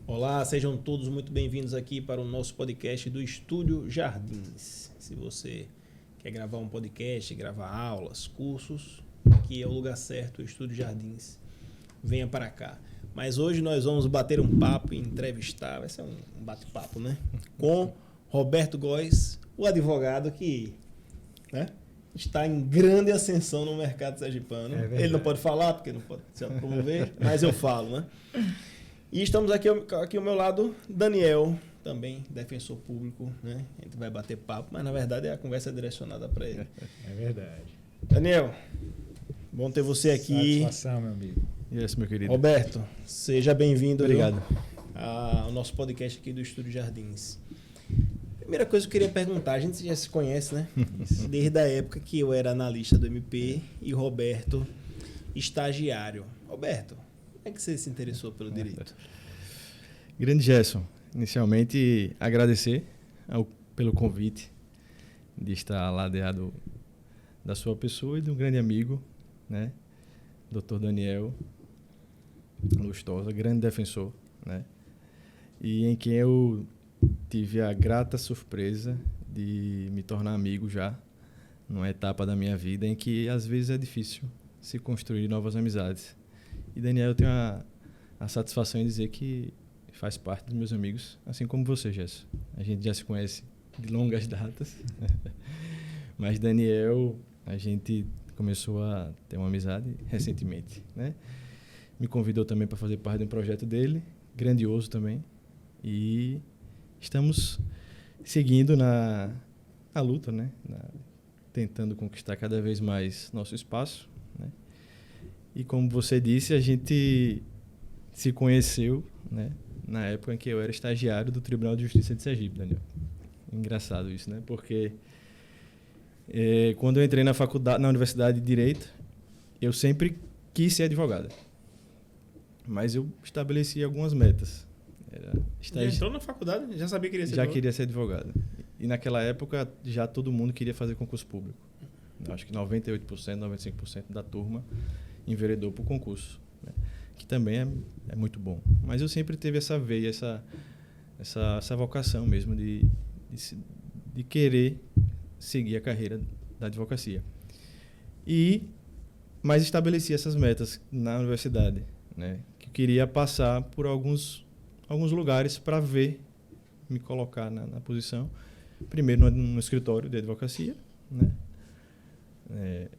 Olá, sejam todos muito bem-vindos aqui para o nosso podcast do Estúdio Jardins. Se você quer gravar um podcast, gravar aulas, cursos, aqui é o lugar certo, o Estúdio Jardins. Venha para cá. Mas hoje nós vamos bater um papo e entrevistar, vai ser um bate-papo, né? Com Roberto Góes, o advogado que, né, está em grande ascensão no mercado sergipano. Ele não pode falar porque não pode se promover, mas eu falo, né? E estamos aqui ao meu lado, Daniel, também defensor público, né? A gente vai bater papo, mas na verdade a conversa é direcionada para ele. É verdade. Daniel, bom ter você aqui. Satisfação, meu amigo. Isso, meu querido. Roberto, seja bem-vindo. Obrigado. Ao nosso podcast aqui do Estúdio Jardins. Primeira coisa que eu queria perguntar, a gente já se conhece, né? Desde a época que eu era analista do MP e o Roberto estagiário. Roberto, como é que você se interessou pelo direito? Grande Gerson, inicialmente agradecer pelo convite de estar ladeado da sua pessoa e de um grande amigo, né? Dr. Daniel Lustosa, grande defensor, né? E em quem eu tive a grata surpresa de me tornar amigo já numa etapa da minha vida em que às vezes é difícil se construir novas amizades. E Daniel, eu tenho a satisfação em dizer que faz parte dos meus amigos, assim como você, Gerson. A gente já se conhece de longas datas, mas Daniel, a gente começou a ter uma amizade recentemente, né? Me convidou também para fazer parte de um projeto dele, grandioso também, e estamos seguindo na luta, né? Tentando conquistar cada vez mais nosso espaço, né? E como você disse, a gente se conheceu, né, na época em que eu era estagiário do Tribunal de Justiça de Sergipe, Daniel. Engraçado isso, né? Porque quando eu entrei na Universidade de Direito, eu sempre quis ser advogado. Mas eu estabeleci algumas metas. Já entrou na faculdade? Já sabia que queria ser advogado? Já queria ser advogado. E naquela época, já todo mundo queria fazer concurso público. Eu acho que 98%, 95% da turma enveredou para o concurso, né? Que também é muito bom. Mas eu sempre tive essa veia, essa vocação mesmo de querer seguir a carreira da advocacia. Mas estabeleci essas metas na universidade, né? Que eu queria passar por alguns lugares para me colocar na posição. Primeiro no escritório de advocacia, né?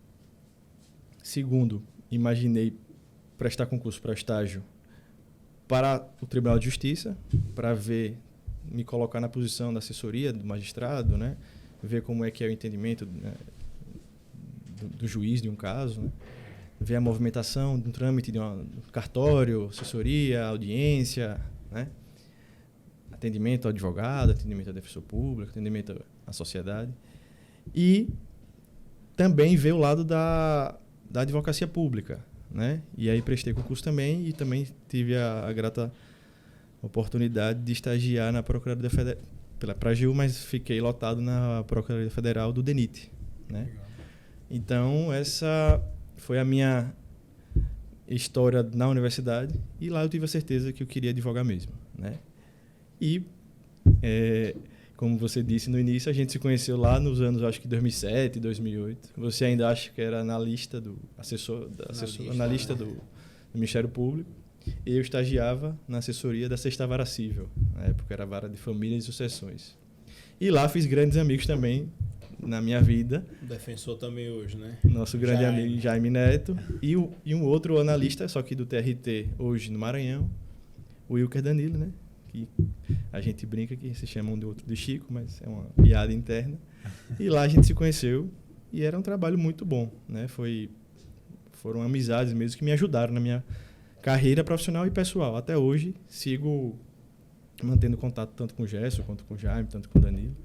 Segundo, imaginei prestar concurso para estágio para o Tribunal de Justiça, para me colocar na posição da assessoria do magistrado, né? Ver como é que é o entendimento, né, do juiz de um caso, né? Ver a movimentação de um trâmite de um cartório, assessoria, audiência, né? Atendimento ao advogado, atendimento ao defensor público, atendimento à sociedade. E também ver o lado da advocacia pública, né? E aí prestei concurso também e também tive a grata oportunidade de estagiar na Procuradoria Federal, pela AGU, mas fiquei lotado na Procuradoria Federal do DENIT, né? Legal. Então, essa foi a minha história na universidade e lá eu tive a certeza que eu queria advogar mesmo, né? E, como você disse no início, a gente se conheceu lá nos anos, acho que 2007, 2008. Você ainda acha que era analista analista do Ministério Público. Eu estagiava na assessoria da Sexta Vara Civil, na época era a Vara de Famílias e Sucessões. E lá fiz grandes amigos também na minha vida. Defensor também hoje, né? Nosso grande amigo Jaime Neto. E um outro analista, só que do TRT, hoje no Maranhão, o Wilker Danilo, né? Que a gente brinca que se chama um do outro de Chico, mas é uma piada interna. E lá a gente se conheceu e era um trabalho muito bom, né? Foram amizades mesmo que me ajudaram na minha carreira profissional e pessoal. Até hoje sigo mantendo contato tanto com o Gerson, quanto com o Jaime, tanto com o Danilo.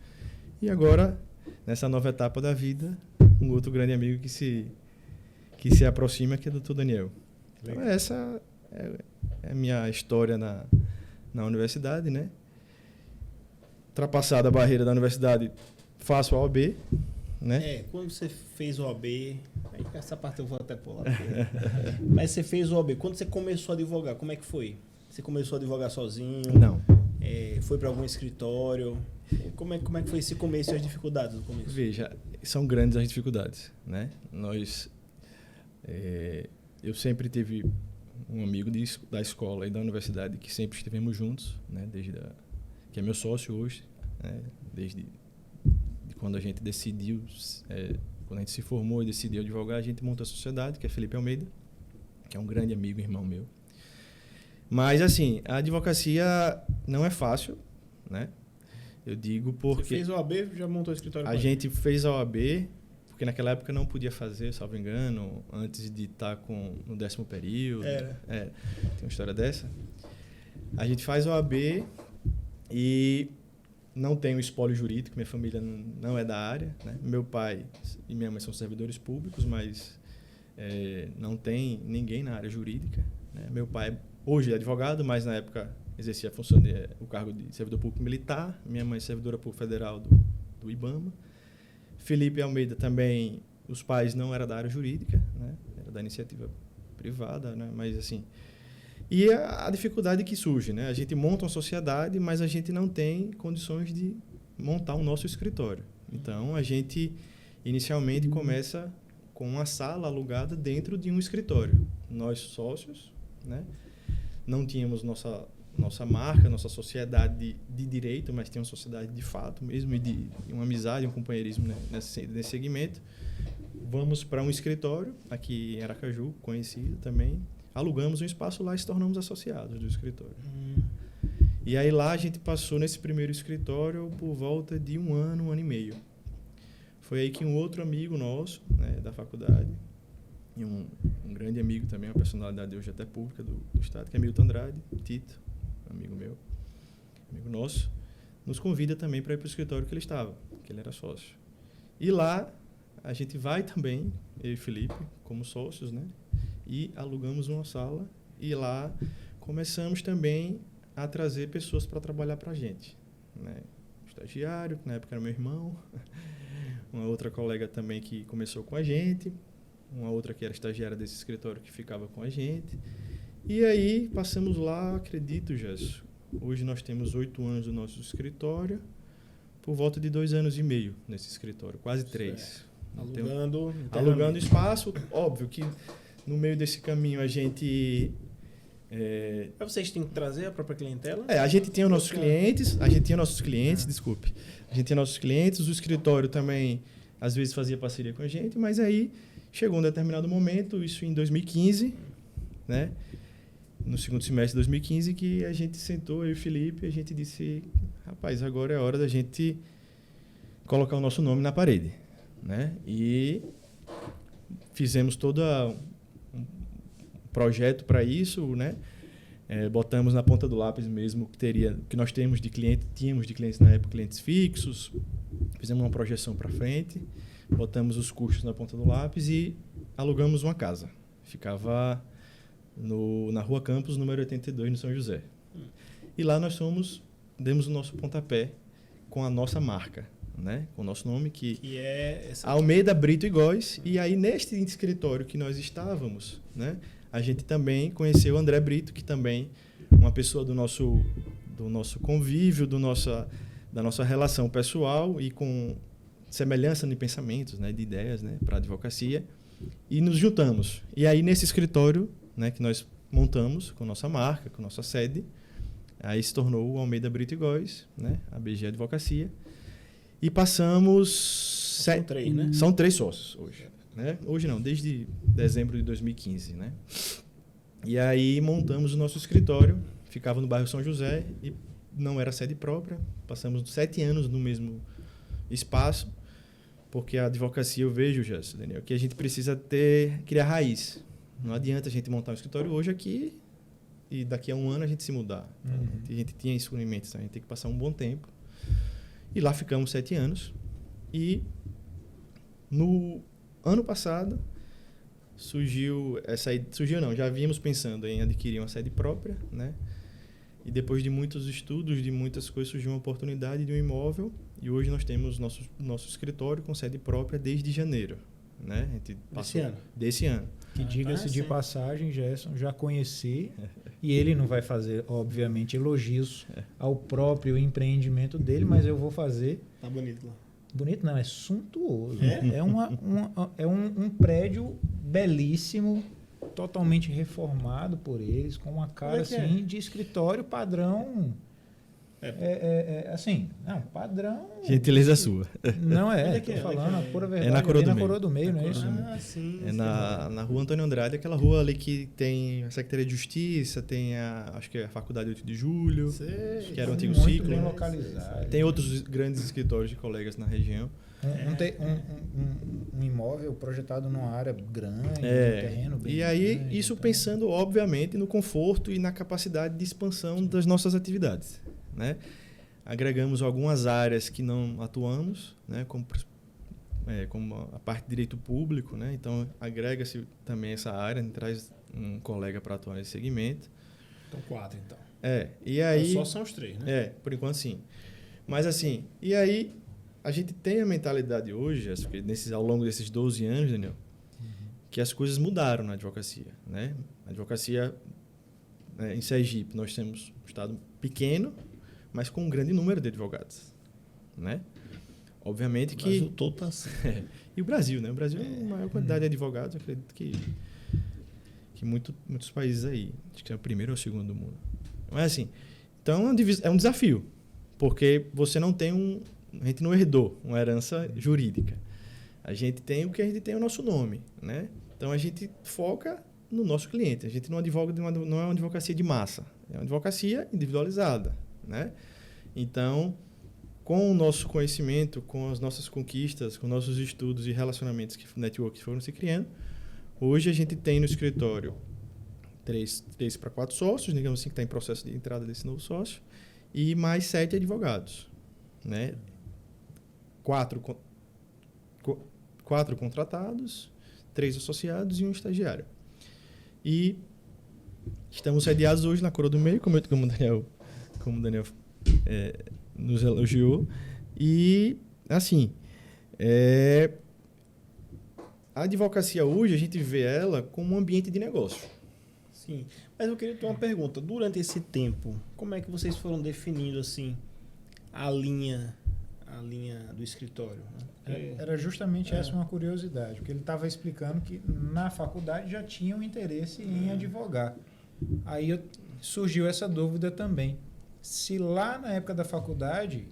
E agora, nessa nova etapa da vida, um outro grande amigo que se aproxima, que é o Dr. Daniel. Então, essa é a minha história na universidade, né? Ultrapassada a barreira da universidade, faço a OAB, né? Quando você fez o OAB, aí essa parte eu vou até pular. Mas você fez o OAB, quando você começou a advogar, como é que foi? Você começou a advogar sozinho? Não. Foi para algum escritório? Como é que foi esse começo e as dificuldades do começo? Veja, são grandes as dificuldades, né? Eu sempre tive um amigo da escola e da universidade que sempre estivemos juntos, né? Que é meu sócio hoje, né? Desde quando a gente decidiu, quando a gente se formou e decidiu advogar, a gente montou a sociedade, que é Felipe Almeida, que é um grande amigo, irmão meu. Mas, assim, a advocacia não é fácil, né? Eu digo porque... Você fez a OAB, já montou o escritório? A gente fez a OAB, porque naquela época não podia fazer, salvo engano, antes de estar no 10º período. Tem uma história dessa. A gente faz a OAB e não tem o espólio jurídico, minha família não é da área, né? Meu pai e minha mãe são servidores públicos, mas não tem ninguém na área jurídica, né? Meu pai hoje é advogado, mas na época exercia a função o cargo de servidor público militar. Minha mãe é servidora pública federal do IBAMA. Felipe Almeida também, os pais não eram da área jurídica, né? Era da iniciativa privada, né? Mas assim... E a dificuldade que surge, né? A gente monta uma sociedade, mas a gente não tem condições de montar o nosso escritório. Então, a gente inicialmente começa com uma sala alugada dentro de um escritório. Nós, sócios, né? Não tínhamos nossa marca, nossa sociedade de direito, mas tem uma sociedade de fato mesmo, e de uma amizade, um companheirismo, né, nesse segmento. Vamos para um escritório, aqui em Aracaju, conhecido também. Alugamos um espaço lá e se tornamos associados do escritório. E aí lá a gente passou nesse primeiro escritório por volta de um ano e meio. Foi aí que um outro amigo nosso, né, da faculdade, e um grande amigo também, uma personalidade hoje até pública do Estado, que é Milton Andrade, Tito, amigo meu, amigo nosso, nos convida também para ir para o escritório que ele estava, que ele era sócio. E lá a gente vai também, eu e Felipe, como sócios, né? E alugamos uma sala e lá começamos também a trazer pessoas para trabalhar para a gente, né? Um estagiário, que na época era meu irmão, uma outra colega também que começou com a gente, uma outra que era estagiária desse escritório que ficava com a gente. E aí passamos lá, acredito, Gerson, hoje nós temos 8 anos do nosso escritório, por volta de 2 anos e meio nesse escritório, quase 3. Alugando espaço, óbvio que no meio desse caminho a gente... Vocês têm que trazer a própria clientela? A gente tinha nossos clientes, desculpe. A gente tinha nossos clientes, o escritório também às vezes fazia parceria com a gente, mas aí chegou um determinado momento, isso em 2015, né? No segundo semestre de 2015, que a gente sentou, eu e o Felipe, e a gente disse, rapaz, agora é a hora da gente colocar o nosso nome na parede, né? E fizemos todo um projeto para isso, né? Botamos na ponta do lápis mesmo que nós tínhamos de clientes na época, clientes fixos, fizemos uma projeção para frente, botamos os custos na ponta do lápis e alugamos uma casa. Ficava na Rua Campos, número 82, no São José. E lá nós demos o nosso pontapé com a nossa marca, né? Com o nosso nome, que é Almeida Brito e Góes. E aí, neste escritório que nós estávamos, né, a gente também conheceu o André Brito, que também uma pessoa do nosso convívio, da nossa relação pessoal e com semelhança de pensamentos, né, de ideias, né, para a advocacia. E nos juntamos. E aí, nesse escritório, né, que nós montamos com nossa marca, com nossa sede, aí se tornou o Almeida Brito e Góes, né, a BG Advocacia. E passamos... São 3, né? São 3 sócios hoje. Né? Hoje não, desde dezembro de 2015. Né? E aí montamos o nosso escritório, ficava no bairro São José e não era sede própria. Passamos 7 anos no mesmo espaço, porque a advocacia, eu vejo, Gerson, Daniel, que a gente precisa criar raiz. Não adianta a gente montar um escritório hoje aqui e daqui a um ano a gente se mudar. A gente tinha isso em mente, a gente tem que passar um bom tempo. E lá ficamos 7 anos. E no ano passado já vínhamos pensando em adquirir uma sede própria, né? E depois de muitos estudos, de muitas coisas, surgiu uma oportunidade de um imóvel. E hoje nós temos nosso escritório com sede própria desde janeiro, né? A gente passou desse ano. Que diga-se de passagem, Gerson, já conheci, e ele não vai fazer, obviamente, elogios ao próprio empreendimento dele, mas eu vou fazer. Tá bonito lá. Bonito não, é suntuoso. É um prédio belíssimo, totalmente reformado por eles, com uma cara assim de escritório padrão. Assim, não, padrão. Gentileza sua. Não tô falando a pura verdade. É na Coroa do Meio, não é isso? Sim. É na rua Antônio Andrade, aquela rua ali que tem a Secretaria de Justiça, tem acho que é a Faculdade 8 de Julho, que era o antigo muito ciclo. Bem localizado. Tem outros grandes escritórios de colegas na região. Um imóvel projetado numa área grande, um terreno bem E aí, grande, isso pensando, obviamente, no conforto e na capacidade de expansão das nossas atividades. Né? Agregamos algumas áreas que não atuamos, né? Como a parte de direito público, né? Então agrega-se também essa área, a gente traz um colega para atuar nesse segmento. Então 4, então. E aí, só são os 3, né? Por enquanto sim. Mas assim, e aí a gente tem a mentalidade hoje, ao longo desses 12 anos, Daniel, que as coisas mudaram na advocacia, né? A advocacia em Sergipe, nós temos um estado pequeno, mas com um grande número de advogados, né? Obviamente que... O Brasil todo tá assim. E o Brasil, né? O Brasil é a maior quantidade de advogados, acredito que muitos países aí. Acho que é o primeiro ou o segundo do mundo. Mas assim, então é um desafio, porque você não tem a gente não herdou uma herança jurídica. A gente tem o que a gente tem, o nosso nome, né? Então a gente foca no nosso cliente. A gente não advoga não é uma advocacia de massa, é uma advocacia individualizada, né? Então, com o nosso conhecimento, com as nossas conquistas, com nossos estudos e relacionamentos, networks que foram se criando, hoje a gente tem no escritório 3 para 4 sócios, digamos assim, que está em processo de entrada desse novo sócio, e mais 7 advogados, né? 4 contratados, 3 associados e um estagiário. E estamos sediados hoje na Coroa do Meio, como o Daniel nos elogiou. E, assim, a advocacia hoje, a gente vê ela como um ambiente de negócio. Sim, mas eu queria ter uma pergunta. Durante esse tempo, como é que vocês foram definindo, assim, a linha do escritório? Né? Era justamente essa uma curiosidade, porque ele estava explicando que na faculdade já tinha um interesse em advogar. Aí surgiu essa dúvida também. Se lá na época da faculdade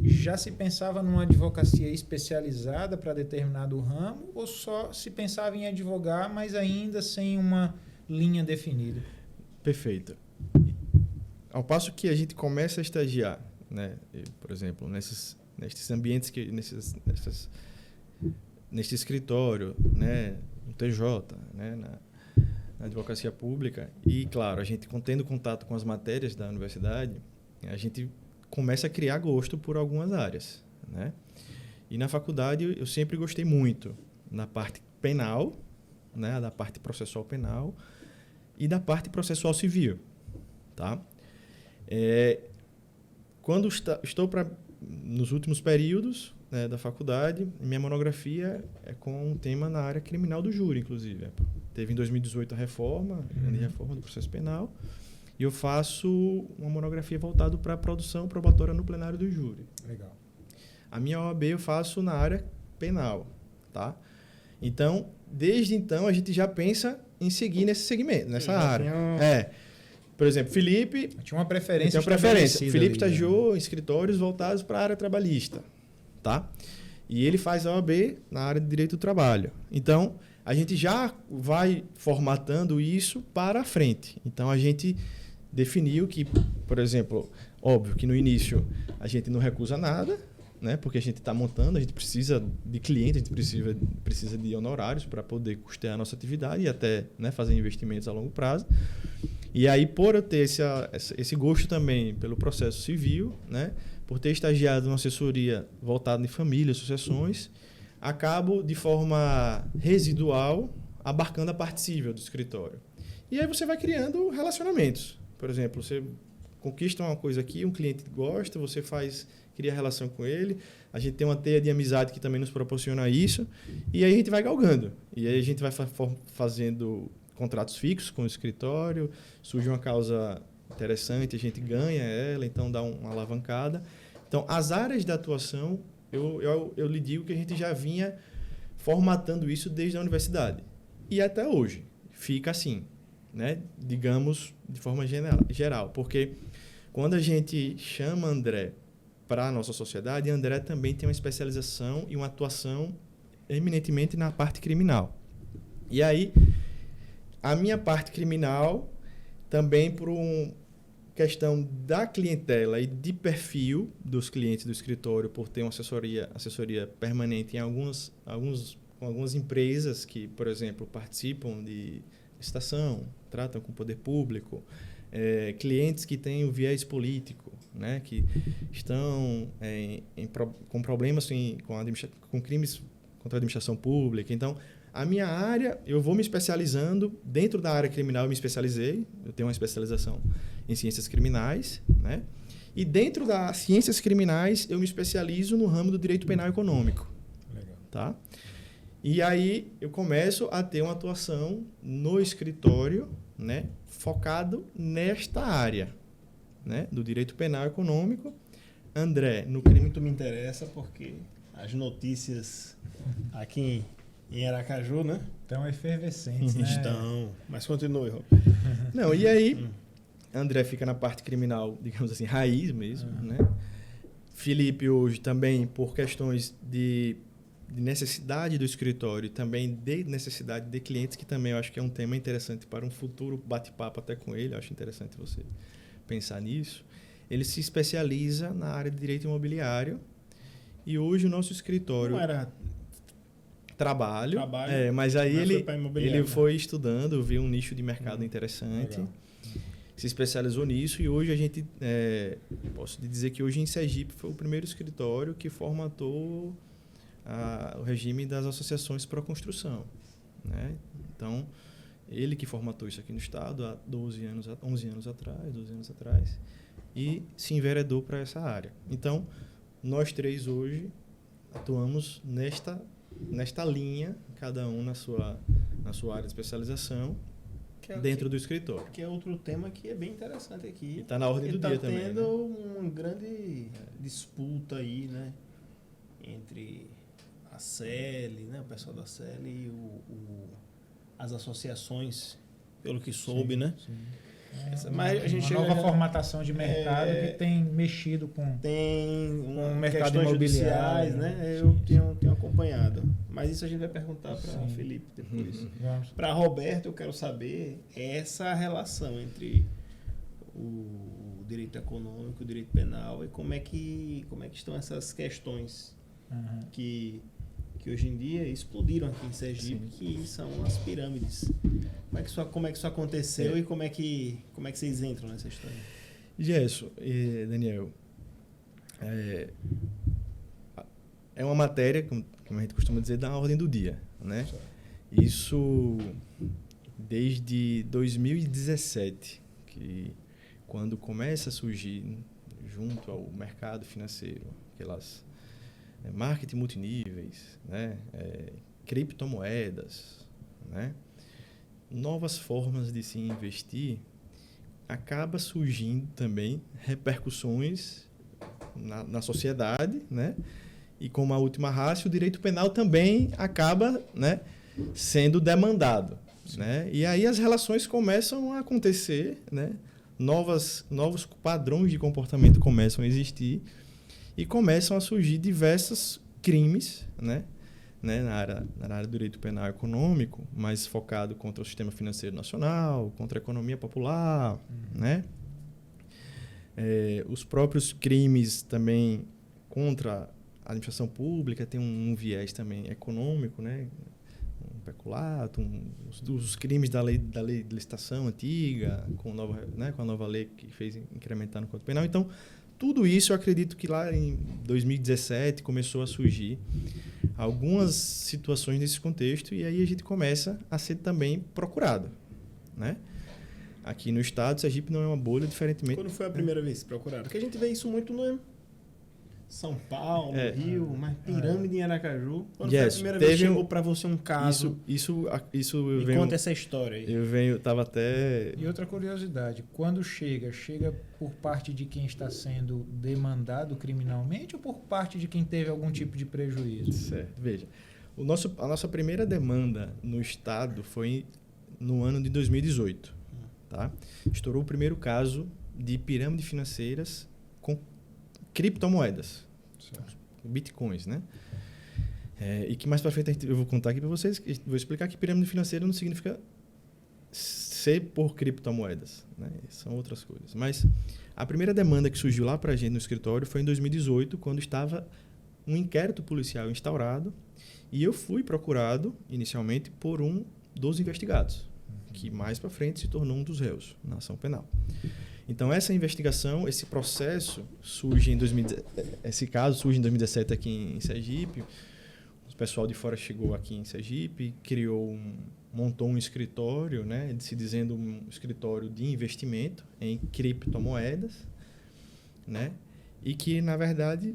já se pensava numa advocacia especializada para determinado ramo, ou só se pensava em advogar, mas ainda sem uma linha definida? Perfeito. Ao passo que a gente começa a estagiar, né, por exemplo, nesses ambientes, neste escritório, né, no TJ, né, na advocacia pública, e, claro, a gente tendo contato com as matérias da universidade, a gente começa a criar gosto por algumas áreas, né? E na faculdade eu sempre gostei muito na parte penal, né, da parte processual penal e da parte processual civil, tá? Quando estou nos últimos períodos, né, da faculdade, minha monografia é com um tema na área criminal do júri, inclusive. Teve em 2018 a grande reforma do processo penal, e eu faço uma monografia voltada para a produção probatória no plenário do júri. Legal. A minha OAB eu faço na área penal, tá? Então, desde então, a gente já pensa em seguir nesse segmento, nessa área. Por exemplo, Felipe... Tinha uma preferência. Felipe estagiou em escritórios voltados para a área trabalhista, tá? E ele faz a OAB na área de direito do trabalho. Então, a gente já vai formatando isso para a frente. Então, a gente definiu que, por exemplo, óbvio que no início a gente não recusa nada, né? Porque a gente está montando, a gente precisa de clientes, a gente precisa de honorários para poder custear a nossa atividade e até, né, fazer investimentos a longo prazo. E aí, por eu ter esse gosto também pelo processo civil, né, por ter estagiado numa assessoria voltada em família, sucessões, acabo, de forma residual, abarcando a parte civil do escritório. E aí você vai criando relacionamentos. Por exemplo, você conquista uma coisa aqui, um cliente gosta, você cria relação com ele, a gente tem uma teia de amizade que também nos proporciona isso, e aí a gente vai galgando. E aí a gente vai fazendo contratos fixos com o escritório, surge uma causa interessante, a gente ganha ela, então dá uma alavancada. Então, as áreas de atuação, eu lhe digo que a gente já vinha formatando isso desde a universidade. E até hoje, fica assim, né? Digamos, de forma geral. Porque quando a gente chama André para a nossa sociedade, André também tem uma especialização e uma atuação eminentemente na parte criminal. E aí, a minha parte criminal, também por uma questão da clientela e de perfil dos clientes do escritório, por ter uma assessoria permanente em algumas empresas que, por exemplo, participam de licitação, tratam com o poder público, clientes que têm o viés político, né, que estão com problemas com crimes contra a administração pública. Então, a minha área, eu vou me especializando. Dentro da área criminal, eu me especializei. Eu tenho uma especialização em ciências criminais, né? E dentro das ciências criminais, eu me especializo no ramo do direito penal econômico. Legal. Tá? E aí, eu começo a ter uma atuação no escritório, né, focado nesta área, né, do direito penal econômico. André, no crime... Muito me interessa porque as notícias aqui em Aracaju, né? Então, efervescentes, né? Estão. Mas continue, Rob. Não, e aí, André fica na parte criminal, digamos assim, raiz mesmo, né? Felipe hoje também, por questões de necessidade do escritório, também de necessidade de clientes, que também eu acho que é um tema interessante para um futuro bate-papo até com ele, eu acho interessante você pensar nisso. Ele se especializa na área de direito imobiliário e hoje o nosso escritório... Não era... Trabalho, mas aí ele foi estudando, viu um nicho de mercado interessante, legal. Se especializou nisso e hoje a gente, posso dizer que hoje em Sergipe foi o primeiro escritório que formatou o regime das associações para a construção, né? Então, ele que formatou isso aqui no estado há 11 anos atrás, e se enveredou para essa área. Então, nós três hoje atuamos nesta linha, cada um na sua área de especialização, dentro do escritório. Que é outro tema que é bem interessante aqui. E está na ordem do dia também. Está tendo uma grande disputa aí, né? Entre a CEL, né? O pessoal da CEL e as associações, pelo que soube, Sim, né? Sim. Mas a gente uma nova formatação de mercado que tem mexido com o mercado questões imobiliário, judiciais, né? Eu tenho acompanhado. Mas isso a gente vai perguntar para Felipe depois. Para Roberto, eu quero saber essa relação entre o direito econômico, o direito penal e como é que estão essas questões que hoje em dia explodiram aqui em Sergipe, que são as pirâmides. Como é que isso aconteceu e como é que vocês entram nessa história? Gerson e Daniel, é uma matéria, como a gente costuma dizer, da ordem do dia, né? Isso desde 2017, que quando começa a surgir junto ao mercado financeiro, aquelas marketing multiníveis, né? Criptomoedas, né? Novas formas de se investir, acaba surgindo também repercussões na sociedade, né? E como a última ratio, o direito penal também acaba, né, sendo demandado, né? E aí as relações começam a acontecer, né? Novos padrões de comportamento começam a existir e começam a surgir diversos crimes, né? Na área do direito penal econômico, mais focado contra o sistema financeiro nacional, contra a economia popular, né? Os próprios crimes também contra a administração pública tem um viés também econômico, né? Um peculato, os crimes da lei de licitação antiga, com a nova lei que fez incrementar no Código Penal. Então, tudo isso, eu acredito que lá em 2017 começou a surgir algumas situações nesse contexto e aí a gente começa a ser também procurado, né? aqui no estado, Sergipe não é uma bolha, diferentemente... Quando foi a primeira vez que procuraram? Porque a gente vê isso muito no São Paulo, Rio, mas pirâmide em Aracaju. Quando foi a primeira vez que chegou para você um caso? Isso Me conta essa história aí. Eu tava até... E outra curiosidade, quando chega por parte de quem está sendo demandado criminalmente ou por parte de quem teve algum tipo de prejuízo? Certo, veja. A nossa primeira demanda no estado foi no ano de 2018. Tá? Estourou o primeiro caso de pirâmide financeiras com criptomoedas, bitcoins, né? E que mais para frente eu vou contar aqui para vocês, vou explicar que pirâmide financeira não significa ser por criptomoedas, né? São outras coisas. Mas a primeira demanda que surgiu lá para a gente no escritório foi em 2018, quando estava um inquérito policial instaurado e eu fui procurado inicialmente por um dos investigados, que mais para frente se tornou um dos réus na ação penal. Então, essa investigação, esse processo surge em 2017. Esse caso surge em 2017 aqui em Sergipe. O pessoal de fora chegou aqui em Sergipe, montou um escritório, né, se dizendo um escritório de investimento em criptomoedas, né, e que, na verdade,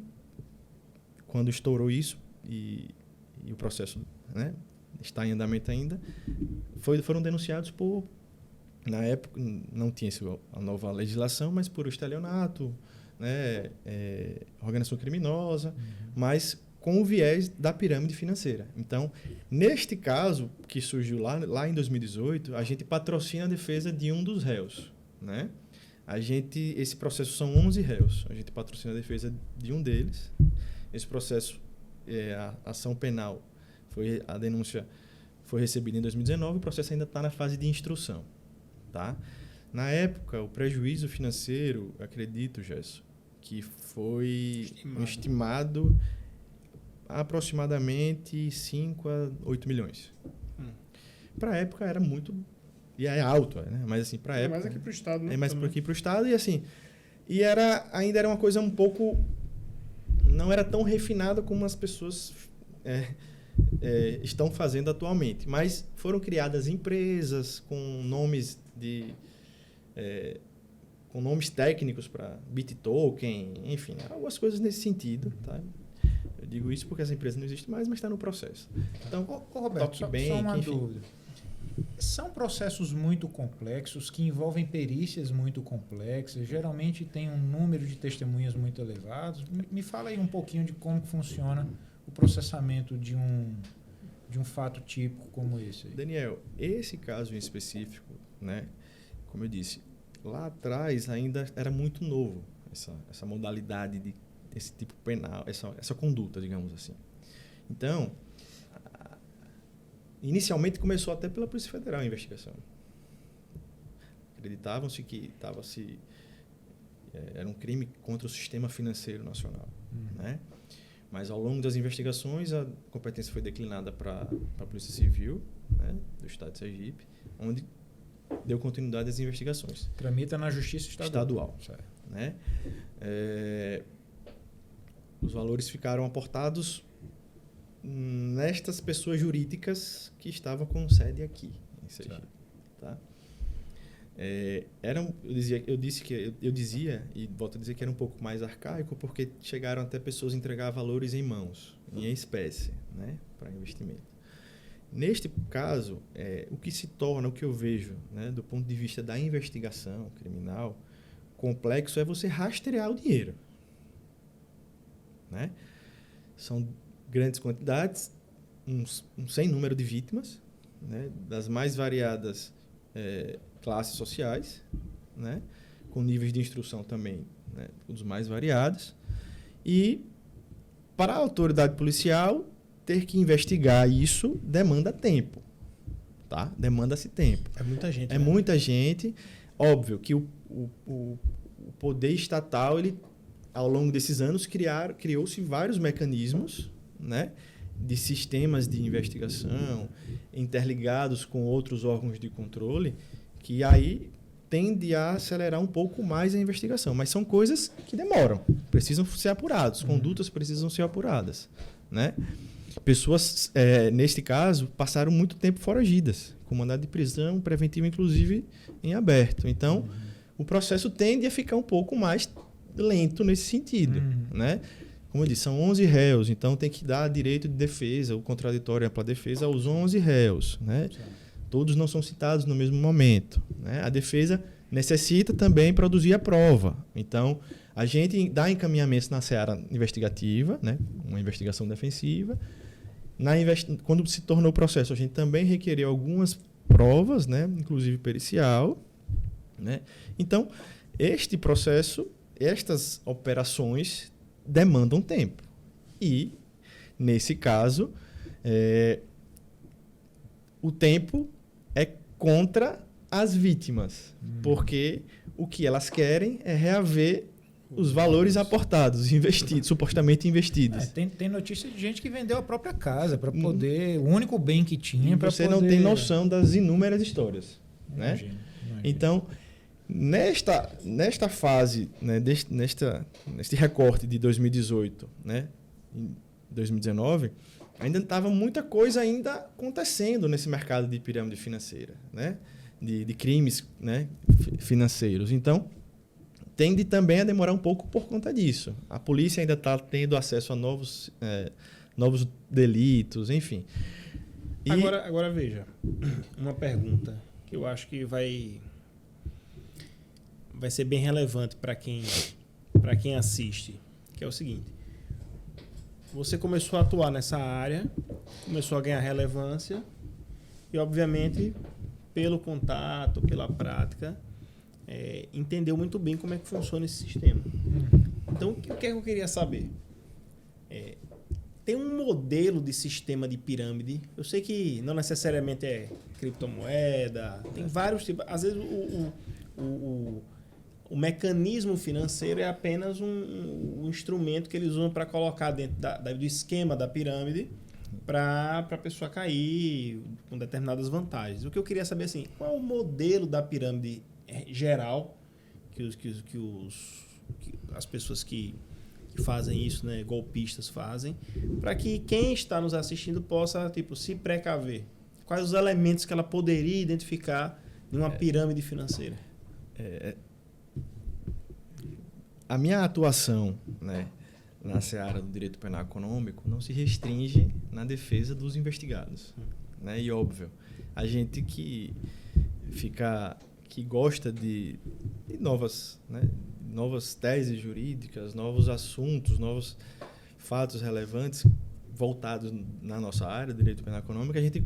quando estourou isso e o processo, né, está em andamento ainda, foram denunciados por... Na época, não tinha a nova legislação, mas por estelionato, né, organização criminosa, mas com o viés da pirâmide financeira. Então, neste caso, que surgiu lá em 2018, a gente patrocina a defesa de um dos réus. Né? Esse processo são 11 réus. A gente patrocina a defesa de um deles. Esse processo, a ação penal, a denúncia foi recebida em 2019, o processo ainda está na fase de instrução. Tá? Na época, o prejuízo financeiro, acredito, Gerson, que foi estimado aproximadamente 5 a 8 milhões. Para a época era muito... E é alto, né? Mas assim, para a época... É mais aqui para o estado, né? É mais aqui para o estado e assim... E ainda era uma coisa um pouco... Não era tão refinada como as pessoas... estão fazendo atualmente, mas foram criadas empresas com nomes com nomes técnicos para BitToken, enfim, algumas coisas nesse sentido, tá? Eu digo isso porque essa empresa não existe mais, mas está no processo. Então, Roberto, só uma dúvida. São processos muito complexos que envolvem perícias muito complexas, geralmente tem um número de testemunhas muito elevados. Me fala aí um pouquinho de como funciona o processamento de um fato típico como esse aí. Daniel, esse caso em específico, né, como eu disse, lá atrás ainda era muito novo essa modalidade esse tipo penal, essa conduta, digamos assim. Então, inicialmente começou até pela Polícia Federal a investigação. Acreditavam-se que era um crime contra o sistema financeiro nacional, né? Mas, ao longo das investigações, a competência foi declinada para a Polícia Civil, né, do Estado de Sergipe, onde deu continuidade às investigações. Tramita na Justiça Estadual. Certo. Né? Os valores ficaram aportados nestas pessoas jurídicas que estavam com sede aqui, em Sergipe. Tá? Eu dizia, e volto a dizer que era um pouco mais arcaico, porque chegaram até pessoas a entregar valores em mãos, em espécie, né, para investimento. Neste caso, o que eu vejo, né, do ponto de vista da investigação criminal, complexo é você rastrear o dinheiro. Né? São grandes quantidades, um sem número de vítimas, né, das mais variadas classes sociais, né, com níveis de instrução também, né, dos mais variados. E, para a autoridade policial, ter que investigar isso demanda tempo. Tá? Demanda-se tempo. É muita gente. É muita gente. Óbvio que o poder estatal, ele, ao longo desses anos, criou-se vários mecanismos, né, de sistemas de investigação interligados com outros órgãos de controle, que aí tende a acelerar um pouco mais a investigação. Mas são coisas que demoram, precisam ser apuradas, condutas precisam ser apuradas. Né? Pessoas, neste caso, passaram muito tempo foragidas, com mandado de prisão preventivo, inclusive em aberto. Então, o processo tende a ficar um pouco mais lento nesse sentido, né? Como eu disse, são 11 réus, então tem que dar direito de defesa, o contraditório e ampla defesa aos 11 réus, né? Todos não são citados no mesmo momento, né? A defesa necessita também produzir a prova. Então, a gente dá encaminhamentos na seara investigativa, né? Uma investigação defensiva. Quando se tornou o processo, a gente também requereu algumas provas, né? Inclusive pericial, né? Então, este processo, estas operações demandam tempo. E, nesse caso, o tempo é contra as vítimas, porque o que elas querem é reaver os valores aportados, investidos, supostamente investidos. Tem notícia de gente que vendeu a própria casa para poder, o único bem que tinha para poder... Você não tem noção das inúmeras histórias, né? Imagino. Então, nesta fase, né, neste recorte de 2018, né, em 2019, ainda estava muita coisa ainda acontecendo nesse mercado de pirâmide financeira, né, de crimes, né, financeiros. Então, tende também a demorar um pouco por conta disso. A polícia ainda está tendo acesso a novos delitos, enfim. Agora veja, uma pergunta que eu acho que vai ser bem relevante para quem assiste, que é o seguinte: você começou a atuar nessa área, começou a ganhar relevância e, obviamente, pelo contato, pela prática, entendeu muito bem como é que funciona esse sistema. Então, o que é que eu queria saber? Tem um modelo de sistema de pirâmide. Eu sei que não necessariamente é criptomoeda, tem vários tipos. Às vezes, o mecanismo financeiro é apenas um instrumento que eles usam para colocar dentro do esquema da pirâmide para a pessoa cair com determinadas vantagens. O que eu queria saber assim, qual é o modelo da pirâmide geral que as pessoas que fazem isso, né, golpistas fazem, para que quem está nos assistindo possa se precaver. Quais os elementos que ela poderia identificar em uma pirâmide financeira? A minha atuação, né, na seara do direito penal econômico não se restringe na defesa dos investigados, né? E óbvio, a gente que gosta de novas teses jurídicas, novos assuntos, novos fatos relevantes voltados na nossa área, direito penal econômico, a gente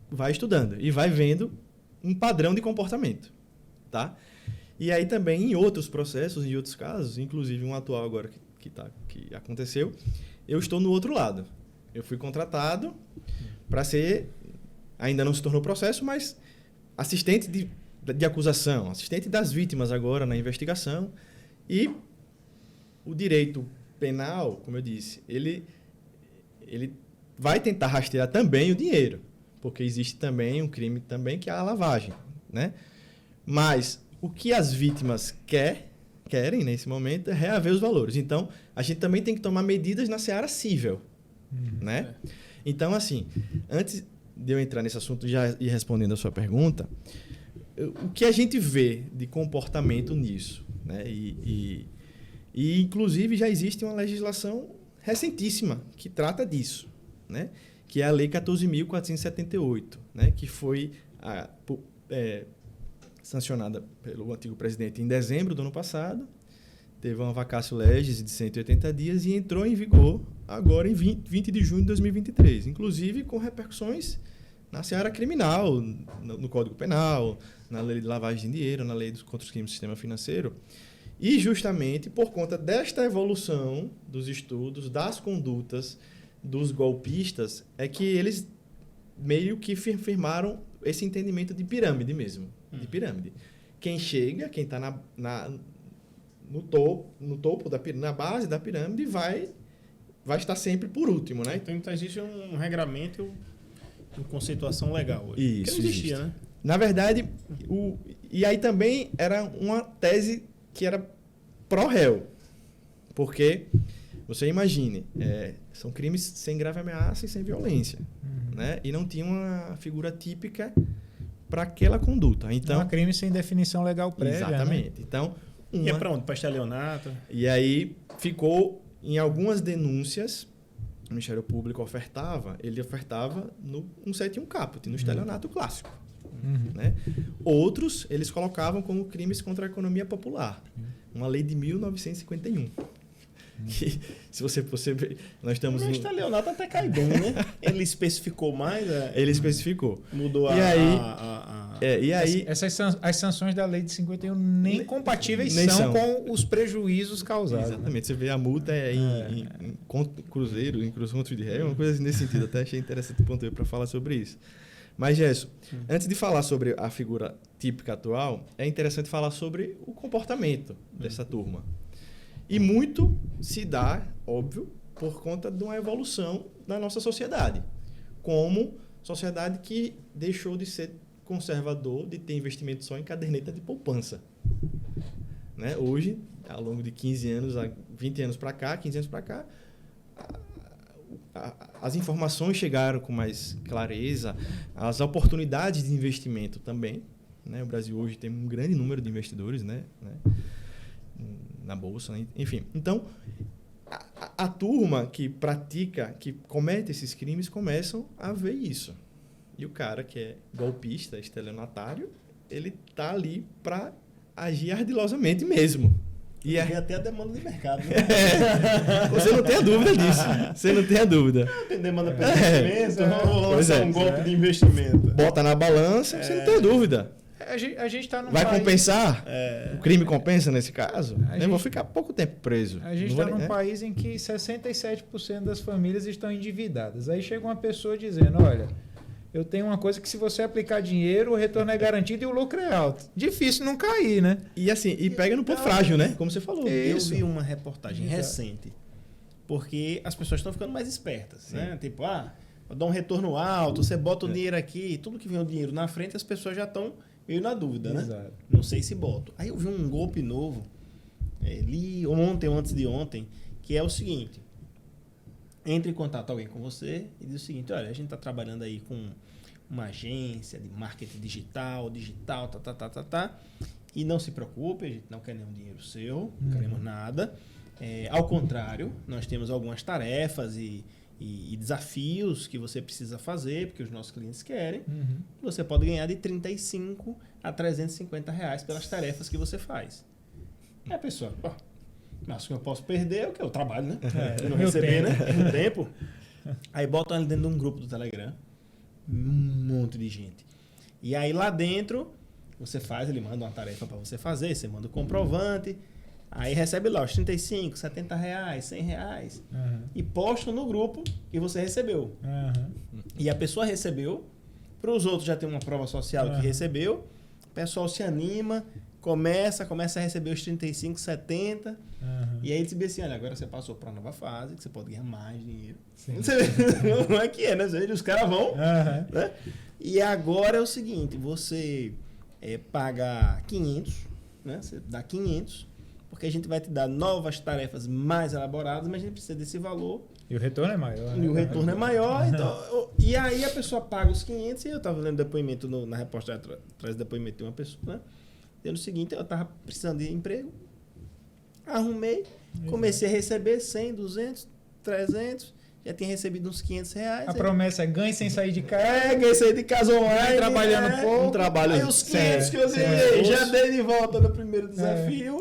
vai estudando e vai vendo um padrão de comportamento, tá? E aí também em outros processos, em outros casos, inclusive um atual agora que aconteceu, eu estou no outro lado. Eu fui contratado para ser, ainda não se tornou processo, mas assistente de acusação, assistente das vítimas agora na investigação. E o direito penal, como eu disse, ele vai tentar rastrear também o dinheiro, porque existe também um crime também que é a lavagem, né? Mas o que as vítimas querem nesse momento é reaver os valores. Então, a gente também tem que tomar medidas na seara cível, né? Então, assim, antes de eu entrar nesse assunto já ir respondendo a sua pergunta, o que a gente vê de comportamento nisso, né? E inclusive já existe uma legislação recentíssima que trata disso, né? Que é a Lei 14.478, né? Que foi sancionada pelo antigo presidente em dezembro do ano passado, teve uma vacatio legis de 180 dias e entrou em vigor agora em 20 de junho de 2023, inclusive com repercussões na seara criminal, no Código Penal, na lei de lavagem de dinheiro, na lei contra os crimes do sistema financeiro. E justamente por conta desta evolução dos estudos, das condutas dos golpistas, é que eles meio que firmaram esse entendimento de pirâmide mesmo, de pirâmide. Quem chega, quem está no topo na base da pirâmide vai estar sempre por último, né? Então existe um regramento, uma conceituação legal hoje. Isso, que não existia, né? Na verdade, e aí também era uma tese que era pró-réu, porque você imagine, são crimes sem grave ameaça e sem violência, né? E não tinha uma figura típica para aquela conduta. Então, é um crime sem definição legal prévia. exatamente. Né? Então, E é para onde? Para estelionato? E aí ficou em algumas denúncias, o Ministério Público ele ofertava no 171 caput, no estelionato clássico. Né? Outros, eles colocavam como crimes contra a economia popular. Uma lei de 1951. Que, se você ver, nós estamos... O estelionato até cai bem, né? Ele especificou mais? Ele especificou. Mudou E aí... As sanções da lei de 51 nem compatíveis nem são com os prejuízos causados. Exatamente. Né? Você vê a multa em cruzeiro, em cruzamento de ré, uma coisa assim nesse sentido. Até achei interessante o ponto para falar sobre isso. Mas, Gerson, antes de falar sobre a figura típica atual, é interessante falar sobre o comportamento dessa turma. E muito se dá, óbvio, por conta de uma evolução da nossa sociedade. Como sociedade que deixou de ser conservador, de ter investimento só em caderneta de poupança. Né? Hoje, ao longo de 15 anos, 20 anos para cá, 15 anos para cá, as informações chegaram com mais clareza, as oportunidades de investimento também. Né? O Brasil hoje tem um grande número de investidores, né? Na bolsa, né? Enfim. Então, a turma que pratica, que comete esses crimes, começam a ver isso. E o cara que é golpista, estelionatário, ele tá ali para agir ardilosamente mesmo. E até a demanda de mercado. Né? Você não tem a dúvida disso. Você não tem a dúvida. Tem demanda para investimento, ou lançar um golpe de investimento. Bota na balança, você não tem a dúvida. A gente tá num Vai país... compensar? O crime compensa nesse caso? Eu vou ficar pouco tempo preso. A gente está num país em que 67% das famílias estão endividadas. Aí chega uma pessoa dizendo, olha, eu tenho uma coisa que se você aplicar dinheiro, o retorno é garantido e o lucro é alto. Difícil não cair, né? E assim, e pega no ponto frágil, né? Como você falou. Eu vi uma reportagem recente, porque as pessoas estão ficando mais espertas, né? Tipo, vou dar um retorno alto, você bota o dinheiro aqui, tudo que vem o dinheiro na frente, as pessoas já estão meio na dúvida, né? Exato. Não sei se boto. Aí eu vi um golpe novo, li ontem ou antes de ontem, que é o seguinte: entre em contato alguém com você e diz o seguinte: olha, a gente está trabalhando aí com uma agência de marketing digital, e não se preocupe, a gente não quer nenhum dinheiro seu, não queremos nada. Ao contrário, nós temos algumas tarefas e desafios que você precisa fazer, porque os nossos clientes querem. Você pode ganhar de R$35 a R$350 pelas tarefas que você faz. Aí a pessoa, mas o que eu posso perder é o que? Eu trabalho, né? Eu não receber, né? O tempo. Aí botam ele dentro de um grupo do Telegram. Um monte de gente. E aí lá dentro, você faz, ele manda uma tarefa para você fazer, você manda o comprovante, aí recebe lá os R$35, R$70, R$100 e postam no grupo que você recebeu. E a pessoa recebeu, para os outros já tem uma prova social que recebeu, o pessoal se anima, começa a receber os 35, 70, e aí ele diz assim, olha, agora você passou para a nova fase, que você pode ganhar mais dinheiro. Não é que é, né? Os caras vão, né? E agora é o seguinte, você paga 500, né? Você dá 500, porque a gente vai te dar novas tarefas mais elaboradas, mas a gente precisa desse valor. E o retorno é maior. E o retorno é maior. Então, e aí a pessoa paga os 500, e eu estava lendo depoimento na reportagem, traz depoimento de uma pessoa, né? Dizendo o seguinte, eu estava precisando de emprego, arrumei, comecei a receber 100, 200, 300, já tinha recebido uns R$500. A promessa é ganhe sem sair de casa. Ganhe sem sair de casa online. Trabalhando pouco. Um trabalho. Aí os 500 que eu ganhei, já dei de volta no primeiro desafio.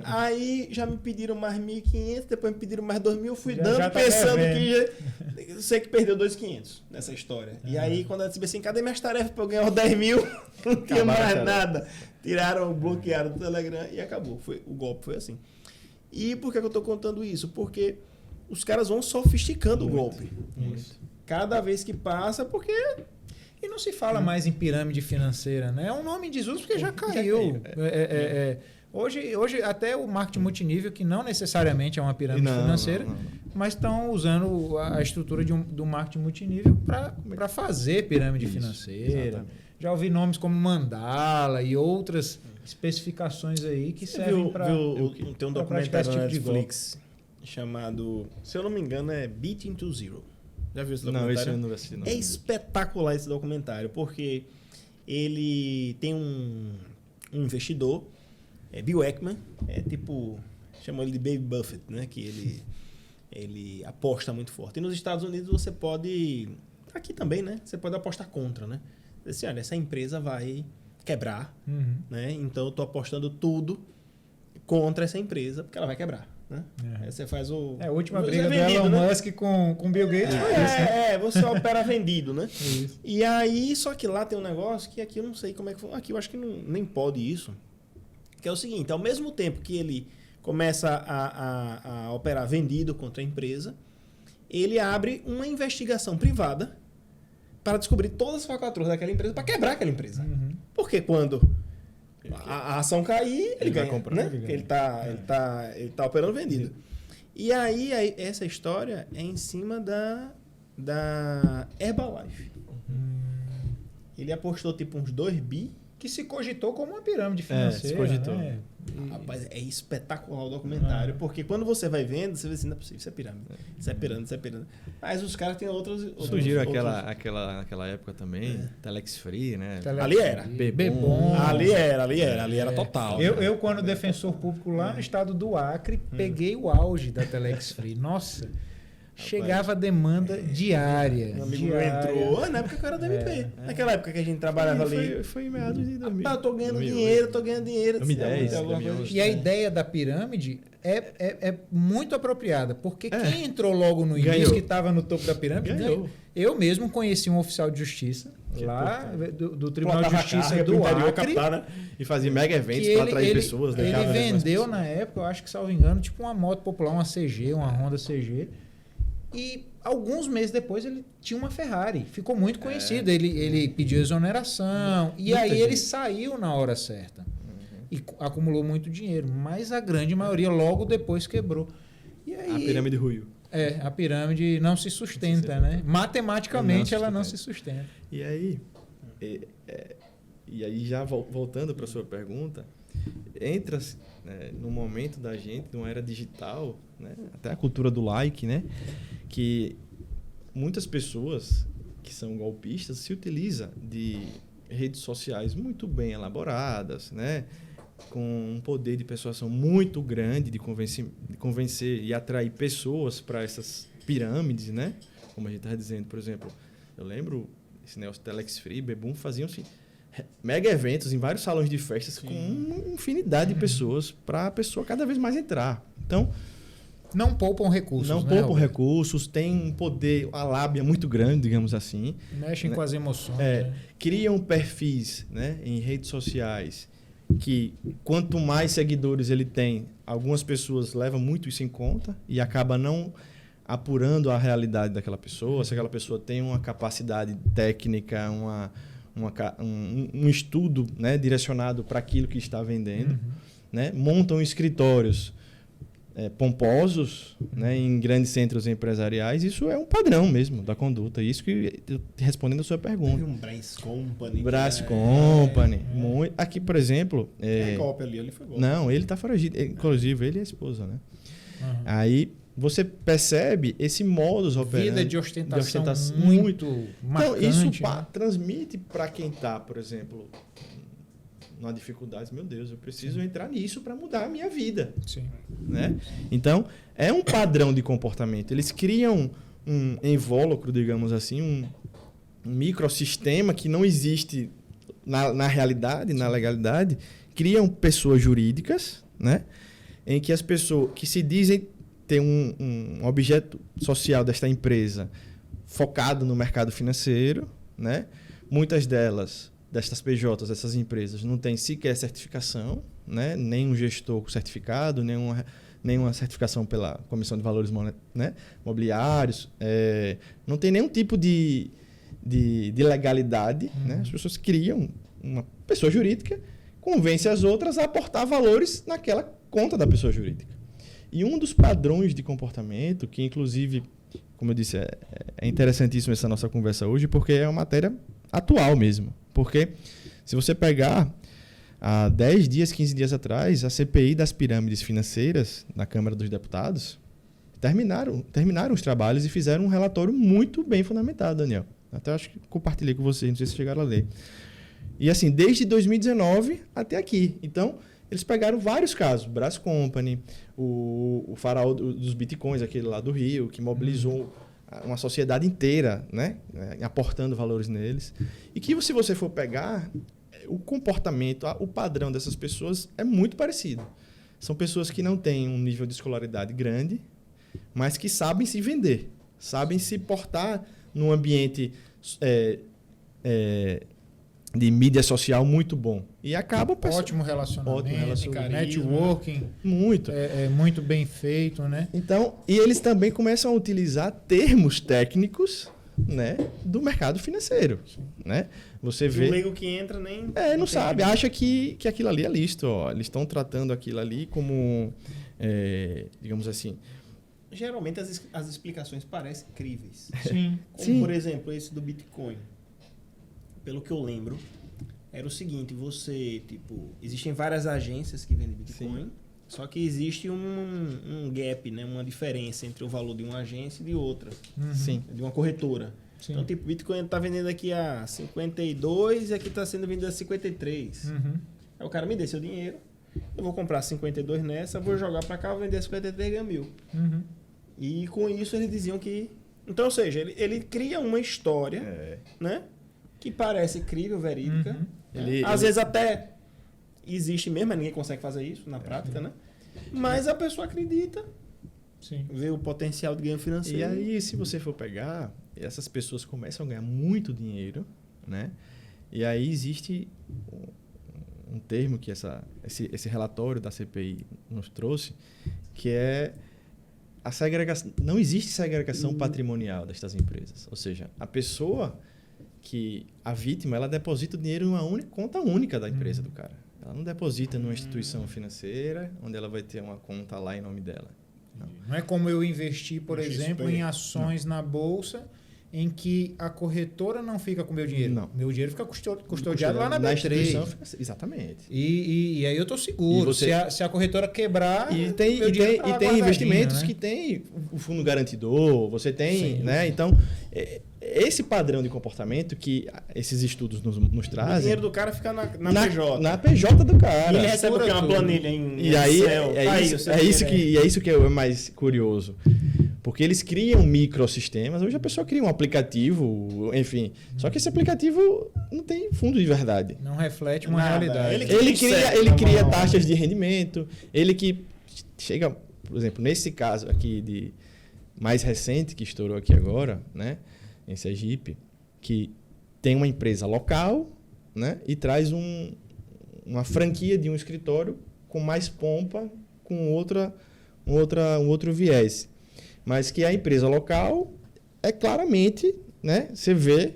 Aí já me pediram mais 1.500, depois me pediram mais 2.000, fui dando, pensando que eu sei que perdeu 2.500 nessa história. E aí quando eu disse assim, cadê minhas tarefas para eu ganhar os 10.000? Não tinha mais nada. Tiraram, bloquearam o Telegram e acabou. O golpe foi assim. E por que eu estou contando isso? Porque os caras vão sofisticando o golpe. Cada vez que passa, porque... E não se fala mais em pirâmide financeira, né? É um nome em desuso porque já caiu. Hoje até o marketing multinível, que não necessariamente é uma pirâmide financeira, mas estão usando a estrutura do marketing multinível para fazer pirâmide financeira. Exatamente. Já ouvi nomes como Mandala e outras especificações aí que servem para... Tem um documentário na Netflix chamado, se eu não me engano, é Beating to Zero. Já viu esse documentário? Não, esse eu não assisti. É espetacular esse documentário, porque ele tem um investidor, Bill Ackman, chamam ele de Baby Buffett, né? Que ele aposta muito forte. E nos Estados Unidos você pode, aqui também, né? Você pode apostar contra, né? Dizer assim, olha, essa empresa vai quebrar, né? Então eu estou apostando tudo contra essa empresa, porque ela vai quebrar. Né? Aí você faz a última você briga do Elon Musk com Bill Gates foi isso, né? você opera vendido, né? Isso. E aí, só que lá tem um negócio que aqui eu não sei como é que foi. Aqui eu acho que nem pode isso. Que é o seguinte, ao mesmo tempo que ele começa a operar vendido contra a empresa, ele abre uma investigação privada para descobrir todas as falcatruas daquela empresa, para quebrar aquela empresa. Porque quando a ação cair, ele ganha, comprar, né? Ele tá operando vendido. E aí essa história é em cima da Herbalife. Ele apostou tipo uns 2 bi. Que se cogitou como uma pirâmide financeira. Se cogitou. Né? Rapaz, é espetacular o documentário, porque quando você vai vendo, você vê assim, não é possível, isso é pirâmide. Isso é pirâmide, isso é pirâmide. Mas os caras têm outros... Surgiram aquela época também, Telex Free, né? Ali era. Bebom. Ali era total. Eu quando defensor público lá no estado do Acre, peguei o auge da Telex Free. Nossa... Chegava a demanda diária. Meu amigo entrou na época que eu era da MP. Naquela época que a gente trabalhava ali. Foi em meados de 2000. Eu tô ganhando dinheiro. 2010, 2011. E a ideia da pirâmide é muito apropriada. Porque quem entrou logo no início, que estava no topo da pirâmide, ganhou. Eu mesmo conheci um oficial de justiça lá do Tribunal de Justiça do Acre. E fazia mega eventos para atrair pessoas. Ele vendeu na época, eu acho que, salvo engano, tipo uma moto popular, uma CG, uma Honda CG. E alguns meses depois ele tinha uma Ferrari. Ficou muito conhecido. Ele pediu exoneração. E aí ele saiu na hora certa. E acumulou muito dinheiro. Mas a grande maioria logo depois quebrou. E aí, a pirâmide ruiu. A pirâmide não se sustenta, né? Matematicamente ela não se sustenta. E aí, já voltando para a sua pergunta, entra no momento da gente, numa era digital, né? Até a cultura do like, né? Que muitas pessoas que são golpistas se utilizam de redes sociais muito bem elaboradas, né? Com um poder de persuasão muito grande de convencer e atrair pessoas para essas pirâmides, né? Como a gente estava dizendo, por exemplo, eu lembro esse negócio Telex Free, Bebum faziam assim, mega eventos em vários salões de festas com uma infinidade de pessoas para a pessoa cada vez mais entrar. Então, não poupam recursos. Não poupam recursos, tem um poder, a lábia muito grande, digamos assim. Mexem com as emoções. Né? Criam perfis, né, em redes sociais que quanto mais seguidores ele tem, algumas pessoas levam muito isso em conta e acaba não apurando a realidade daquela pessoa. Se aquela pessoa tem uma capacidade técnica, um estudo, né, direcionado para aquilo que está vendendo, né? Montam escritórios pomposos, né, em grandes centros empresariais. Isso é um padrão mesmo da conduta. Isso que, respondendo a sua pergunta. Teve um Brás Company. Brás Company. Aqui, por exemplo... golpe ali, ele foi golpe. Não, ele está foragido. Inclusive, ele e a esposa, né? Aí você percebe esse modus operandi. Vida de ostentação muito marcante. Então, isso transmite para quem está, por exemplo, numa dificuldade. Meu Deus, eu preciso entrar nisso para mudar a minha vida. Sim. Né? Então, é um padrão de comportamento. Eles criam um invólucro, digamos assim, um microsistema que não existe na realidade, na legalidade. Criam pessoas jurídicas, né? Em que as pessoas que se dizem ter um objeto social desta empresa focado no mercado financeiro, né? Muitas delas, destas PJs, dessas empresas, não têm sequer certificação, né? Nem um gestor certificado, nenhuma certificação pela Comissão de Valores, né, Mobiliários. Não tem nenhum tipo de legalidade. Né? As pessoas criam uma pessoa jurídica, convence as outras a aportar valores naquela conta da pessoa jurídica. E um dos padrões de comportamento, que inclusive, como eu disse, é interessantíssimo essa nossa conversa hoje, porque é uma matéria atual mesmo. Porque se você pegar há 10 dias, 15 dias atrás, a CPI das pirâmides financeiras na Câmara dos Deputados terminaram os trabalhos e fizeram um relatório muito bem fundamentado, Daniel. Até acho que compartilhei com vocês, não sei se chegaram a ler. E assim, desde 2019 até aqui. Então, eles pegaram vários casos. Brás Company, o faraó dos bitcoins, aquele lá do Rio, que mobilizou uma sociedade inteira, né? Aportando valores neles. E que, se você for pegar, o comportamento, o padrão dessas pessoas é muito parecido. São pessoas que não têm um nível de escolaridade grande, mas que sabem se vender, sabem se portar num ambiente de mídia social muito bom. E acaba... Ótimo relacionamento, networking. Muito. Muito bem feito, né? Então, e eles também começam a utilizar termos técnicos, né, do mercado financeiro, né? Você vê... O leigo que entra nem... não sabe, acha que aquilo ali é lícito. Ó. Eles estão tratando aquilo ali como, digamos assim... Geralmente as explicações parecem críveis. Sim. Como, por exemplo, esse do Bitcoin. Pelo que eu lembro, era o seguinte, existem várias agências que vendem Bitcoin, sim, só que existe um gap, né, uma diferença entre o valor de uma agência e de outra. Sim. De uma corretora. Sim. Então, Bitcoin está vendendo aqui a 52 e aqui está sendo vendido a 53. Aí o cara me dê seu dinheiro, eu vou comprar 52 nessa, vou jogar para cá, vou vender a 53 e ganhar 1.000. E com isso eles diziam que... Então, ou seja, ele cria uma história, né, que parece crível, verídica. Às vezes até existe mesmo, mas ninguém consegue fazer isso na prática, né? Mas a pessoa acredita, sim, vê o potencial de ganho financeiro. E aí, se você for pegar, essas pessoas começam a ganhar muito dinheiro, né? E aí existe um termo que esse relatório da CPI nos trouxe, que é a segregação. Não existe segregação patrimonial destas empresas. Ou seja, a pessoa... que a vítima, ela deposita o dinheiro em uma conta única da empresa do cara. Ela não deposita numa instituição financeira, onde ela vai ter uma conta lá em nome dela. Não é como eu investir, por exemplo, em ações na bolsa, em que a corretora não fica com meu dinheiro. Não. Meu dinheiro fica custodiado lá na B3. Exatamente. E aí eu estou seguro. Se a corretora quebrar, e tem investimentos, né, que tem o fundo garantidor, você tem, sim, né? Então, esse padrão de comportamento que esses estudos nos trazem... O dinheiro do cara fica na PJ. Na PJ do cara. E ele recebe uma planilha em e aí, Excel. É isso que é mais curioso. Porque eles criam microsistemas. Hoje a pessoa cria um aplicativo, enfim. Só que esse aplicativo não tem fundo de verdade. Não reflete uma realidade. Ele cria taxas de rendimento. Ele que chega, por exemplo, nesse caso aqui mais recente, que estourou aqui agora, né, em Sergipe, que tem uma empresa local, né, e traz uma franquia de um escritório com mais pompa, com um outro viés. Mas que a empresa local é claramente, né, você vê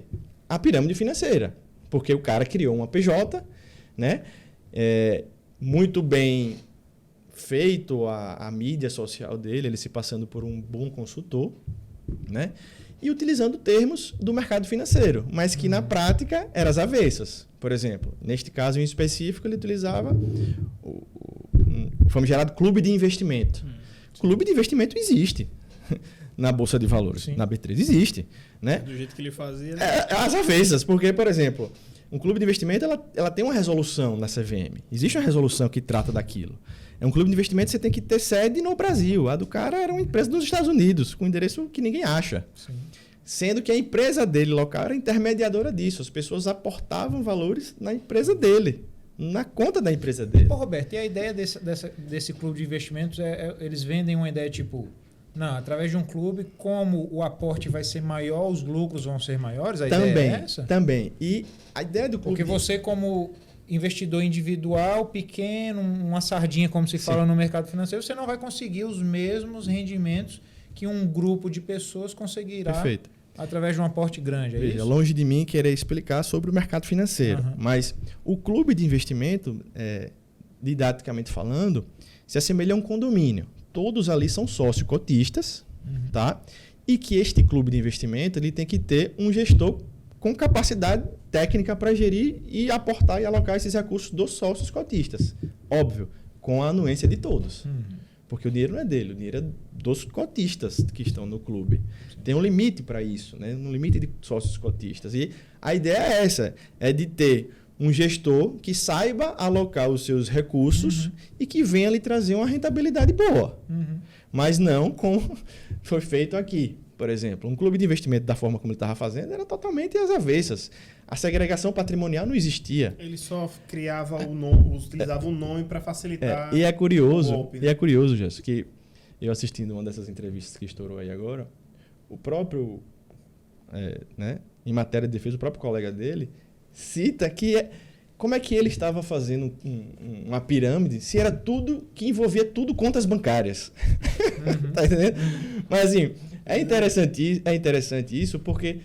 a pirâmide financeira. Porque o cara criou uma PJ, né, muito bem feito a mídia social dele, ele se passando por um bom consultor, né, e utilizando termos do mercado financeiro, mas que na prática eram as avessas. Por exemplo, neste caso em específico, ele utilizava o famigerado clube de investimento. Clube de investimento existe na Bolsa de Valores, sim, na B3 existe, né? Do jeito que ele fazia, né? As avessas, porque, por exemplo, um clube de investimento ela tem uma resolução na CVM. Existe uma resolução que trata daquilo. É um clube de investimento, você tem que ter sede no Brasil. A do cara era uma empresa dos Estados Unidos, com endereço que ninguém acha. Sim. Sendo que a empresa dele local era intermediadora disso. As pessoas aportavam valores na empresa dele, na conta da empresa dele. Pô, Roberto, e a ideia desse clube de investimentos eles vendem uma ideia tipo... Não, através de um clube, como o aporte vai ser maior, os lucros vão ser maiores? A ideia é essa? Também. E a ideia do clube... Porque você, como investidor individual, pequeno, uma sardinha, como se fala no mercado financeiro, você não vai conseguir os mesmos rendimentos que um grupo de pessoas conseguirá. Perfeito. Através de um aporte grande. Veja, isso? Longe de mim querer explicar sobre o mercado financeiro. Mas o clube de investimento, didaticamente falando, se assemelha a um condomínio. Todos ali são sócios cotistas, tá? E que este clube de investimento ele tem que ter um gestor com capacidade técnica para gerir e aportar e alocar esses recursos dos sócios cotistas. Óbvio, com a anuência de todos. Porque o dinheiro não é dele, o dinheiro é dos cotistas que estão no clube. Tem um limite para isso, né? Um limite de sócios cotistas. E a ideia é essa, é de ter um gestor que saiba alocar os seus recursos e que venha lhe trazer uma rentabilidade boa. Mas não como foi feito aqui. Por exemplo, um clube de investimento da forma como ele estava fazendo era totalmente às avessas. A segregação patrimonial não existia. Ele só criava o nome, utilizava o nome para facilitar E é curioso, o golpe, né? Gerson, que eu assistindo uma dessas entrevistas que estourou aí agora, o próprio, em matéria de defesa, o próprio colega dele cita que como é que ele estava fazendo uma pirâmide se era tudo que envolvia tudo contas bancárias. Tá entendendo? Mas assim, é interessante isso porque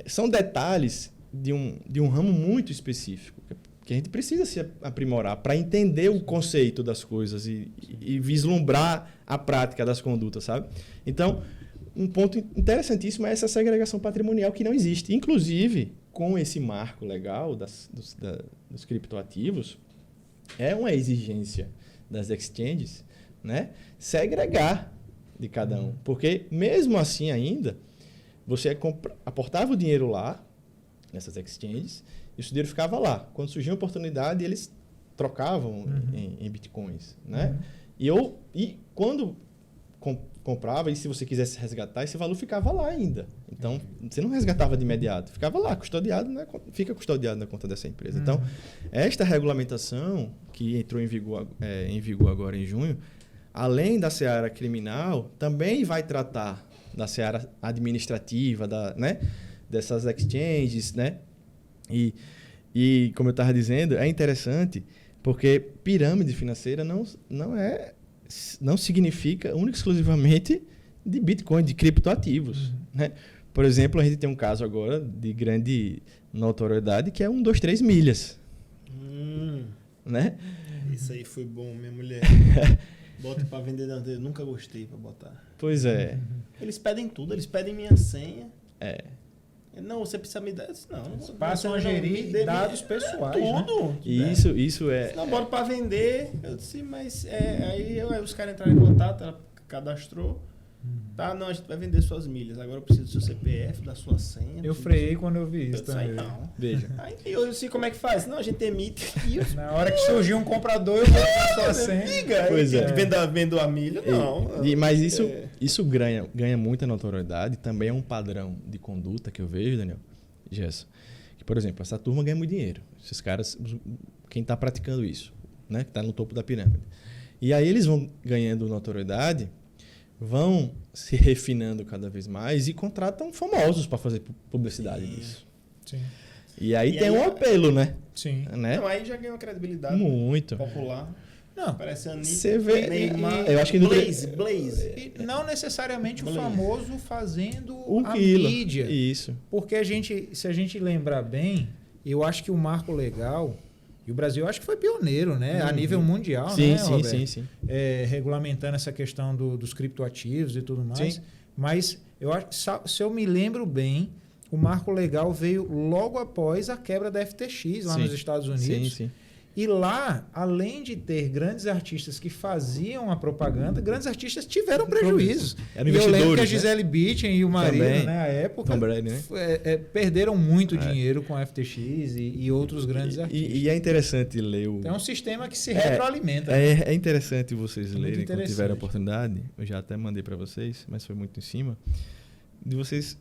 são detalhes de um ramo muito específico que a gente precisa se aprimorar para entender o conceito das coisas e vislumbrar a prática das condutas, sabe? Então, um ponto interessantíssimo é essa segregação patrimonial que não existe. Inclusive, com esse marco legal dos criptoativos, é uma exigência das exchanges, né, segregar de cada um. Porque, mesmo assim ainda, você aportava o dinheiro lá, nessas exchanges, e o dinheiro ficava lá. Quando surgia uma oportunidade, eles trocavam em bitcoins, né? E quando comprava, e se você quisesse resgatar, esse valor ficava lá ainda. Então, você não resgatava de imediato, ficava lá, custodiado, né? Fica custodiado na conta dessa empresa. Então, esta regulamentação, que entrou em vigor agora em junho, além da seara criminal, também vai tratar da seara administrativa, né? Dessas exchanges, né? E como eu estava dizendo, é interessante porque pirâmide financeira não significa única e exclusivamente de Bitcoin, de criptoativos. Né? Por exemplo, a gente tem um caso agora de grande notoriedade que é 123 milhas. Né? Isso aí foi bom, minha mulher. Bota para vender, eu nunca gostei para botar. Pois é. Eles pedem tudo, eles pedem minha senha. Não, você precisa me dar. Não, passam a gerir dados pessoais. Tudo. Né? Isso é. Não, bota para vender. Eu disse, mas aí os caras entraram em contato, ela cadastrou. Tá, não, a gente vai vender suas milhas. Agora eu preciso do seu CPF, da sua senha. Eu freiei quando eu vi isso também. Não. Veja. Aí eu disse, como é que faz? Não, a gente emite isso. Na hora que surgiu um comprador, eu vou dar a sua senha. Diga, pois é. Vendo a milha, não. Mas isso ganha muita notoriedade. Também é um padrão de conduta que eu vejo, Daniel, Gerson. Que, por exemplo, essa turma ganha muito dinheiro. Esses caras, quem está praticando isso, né? Que está no topo da pirâmide. E aí eles vão ganhando notoriedade, vão se refinando cada vez mais e contratam famosos para fazer publicidade disso. Sim. E aí tem um apelo, né? Sim. Né? Não, aí já ganhou credibilidade. Muito. Popular. Não. Parece a Anitta. Você vê. Neymar, Eu acho que Blaze. E não necessariamente o famoso fazendo a quilo. mídia. Isso. Porque se a gente lembrar bem, eu acho que o marco legal, e o Brasil acho que foi pioneiro, né? A nível mundial, sim, né, sim, Roberto? sim. Regulamentando essa questão dos criptoativos e tudo mais. Sim. Mas eu acho, se eu me lembro bem, o marco legal veio logo após a quebra da FTX lá nos Estados Unidos. Sim. E lá, além de ter grandes artistas que faziam a propaganda, grandes artistas tiveram prejuízos. Eram E eu lembro que a investidores, Gisele Bündchen e o marido, também. né, à época, Tom Brady, né? perderam muito dinheiro com a FTX e outros grandes artistas. E é interessante ler o... Então é um sistema que se retroalimenta. É interessante vocês Muito lerem quando interessante. tiverem a oportunidade. Eu já até mandei para vocês, mas foi muito em cima. De vocês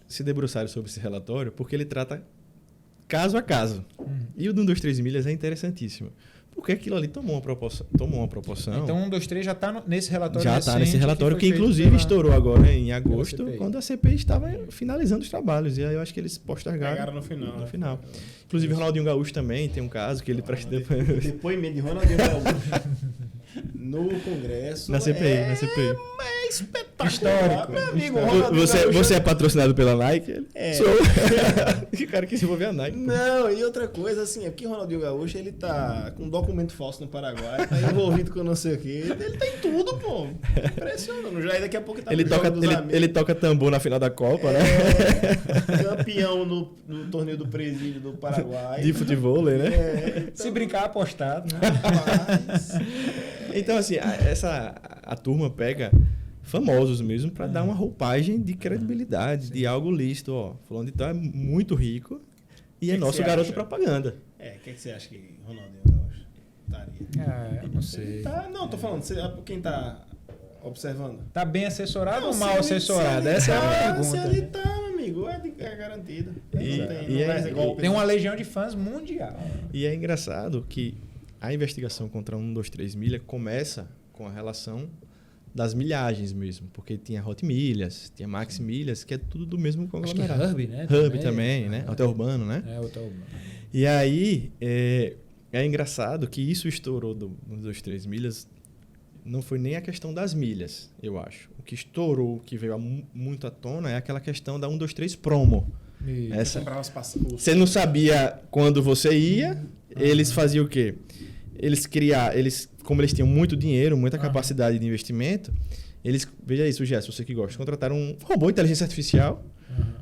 se debruçarem sobre esse relatório, porque ele trata caso a caso. E o do 123 milhas é interessantíssimo. Porque aquilo ali tomou uma proporção. Então 1, 2, 3 já está nesse relatório Já recente. está nesse relatório que foi feito inclusive estourou agora em agosto, CPI. quando a CPI estava finalizando os trabalhos. E aí eu acho que eles postergaram. Pegaram no final. No final. Inclusive o Ronaldinho Gaúcho também tem um caso que ele presta Depoimento de Ronaldinho Gaúcho no Congresso. na CPI. Na CPI. É espetacular. Histórico. Meu amigo, Ronaldinho Gaúcho. Você é patrocinado pela Nike? É. Sou. Que cara que se envolveu a Nike. Não, e outra coisa, assim, é porque o Ronaldinho Gaúcho, ele tá com um documento falso no Paraguai, tá envolvido com não sei o quê. Ele tá em tudo, pô. Impressionante. Já daqui a pouco ele tá no jogo dos amigos. Ele toca tambor na final da Copa, né? Campeão no torneio do presídio do Paraguai. De futebol, né? Então, Se brincar, apostado. Né? rapaz, Então, assim, a turma pega famosos mesmo para dar uma roupagem de credibilidade, de algo lícito. Ó, fulano de tal é muito rico e é que nosso você garoto acha? propaganda. O que você acha que Ronaldinho Gaúcho estaria? Eu não sei. Tô falando, quem tá observando? Tá bem assessorado ou se mal ele- assessorado? se ele Essa é a tá- pergunta. Se ele né? tá, meu amigo, é garantido. E- não tem, e não é- vai ser golpe. Tem não. uma legião de fãs mundial. E é engraçado que a investigação contra 123 Milha começa com a relação das milhagens mesmo, porque tinha Hot Milhas, tinha Max Milhas, que é tudo do mesmo Acho que conglomerado. Hub, né? Hub também, né? Hotel Urbano, né? É, Hotel Urbano. E aí, é engraçado que isso estourou do 123 Milhas, não foi nem a questão das milhas, eu acho. O que estourou, o que veio muito à tona, é aquela questão da 123 Promo. E- Essa, Comprava os passaportes. você não sabia quando você ia, eles faziam o quê? Como eles tinham muito dinheiro, muita capacidade de investimento, eles, veja isso, Gerson, você que gosta, contrataram um robô de inteligência artificial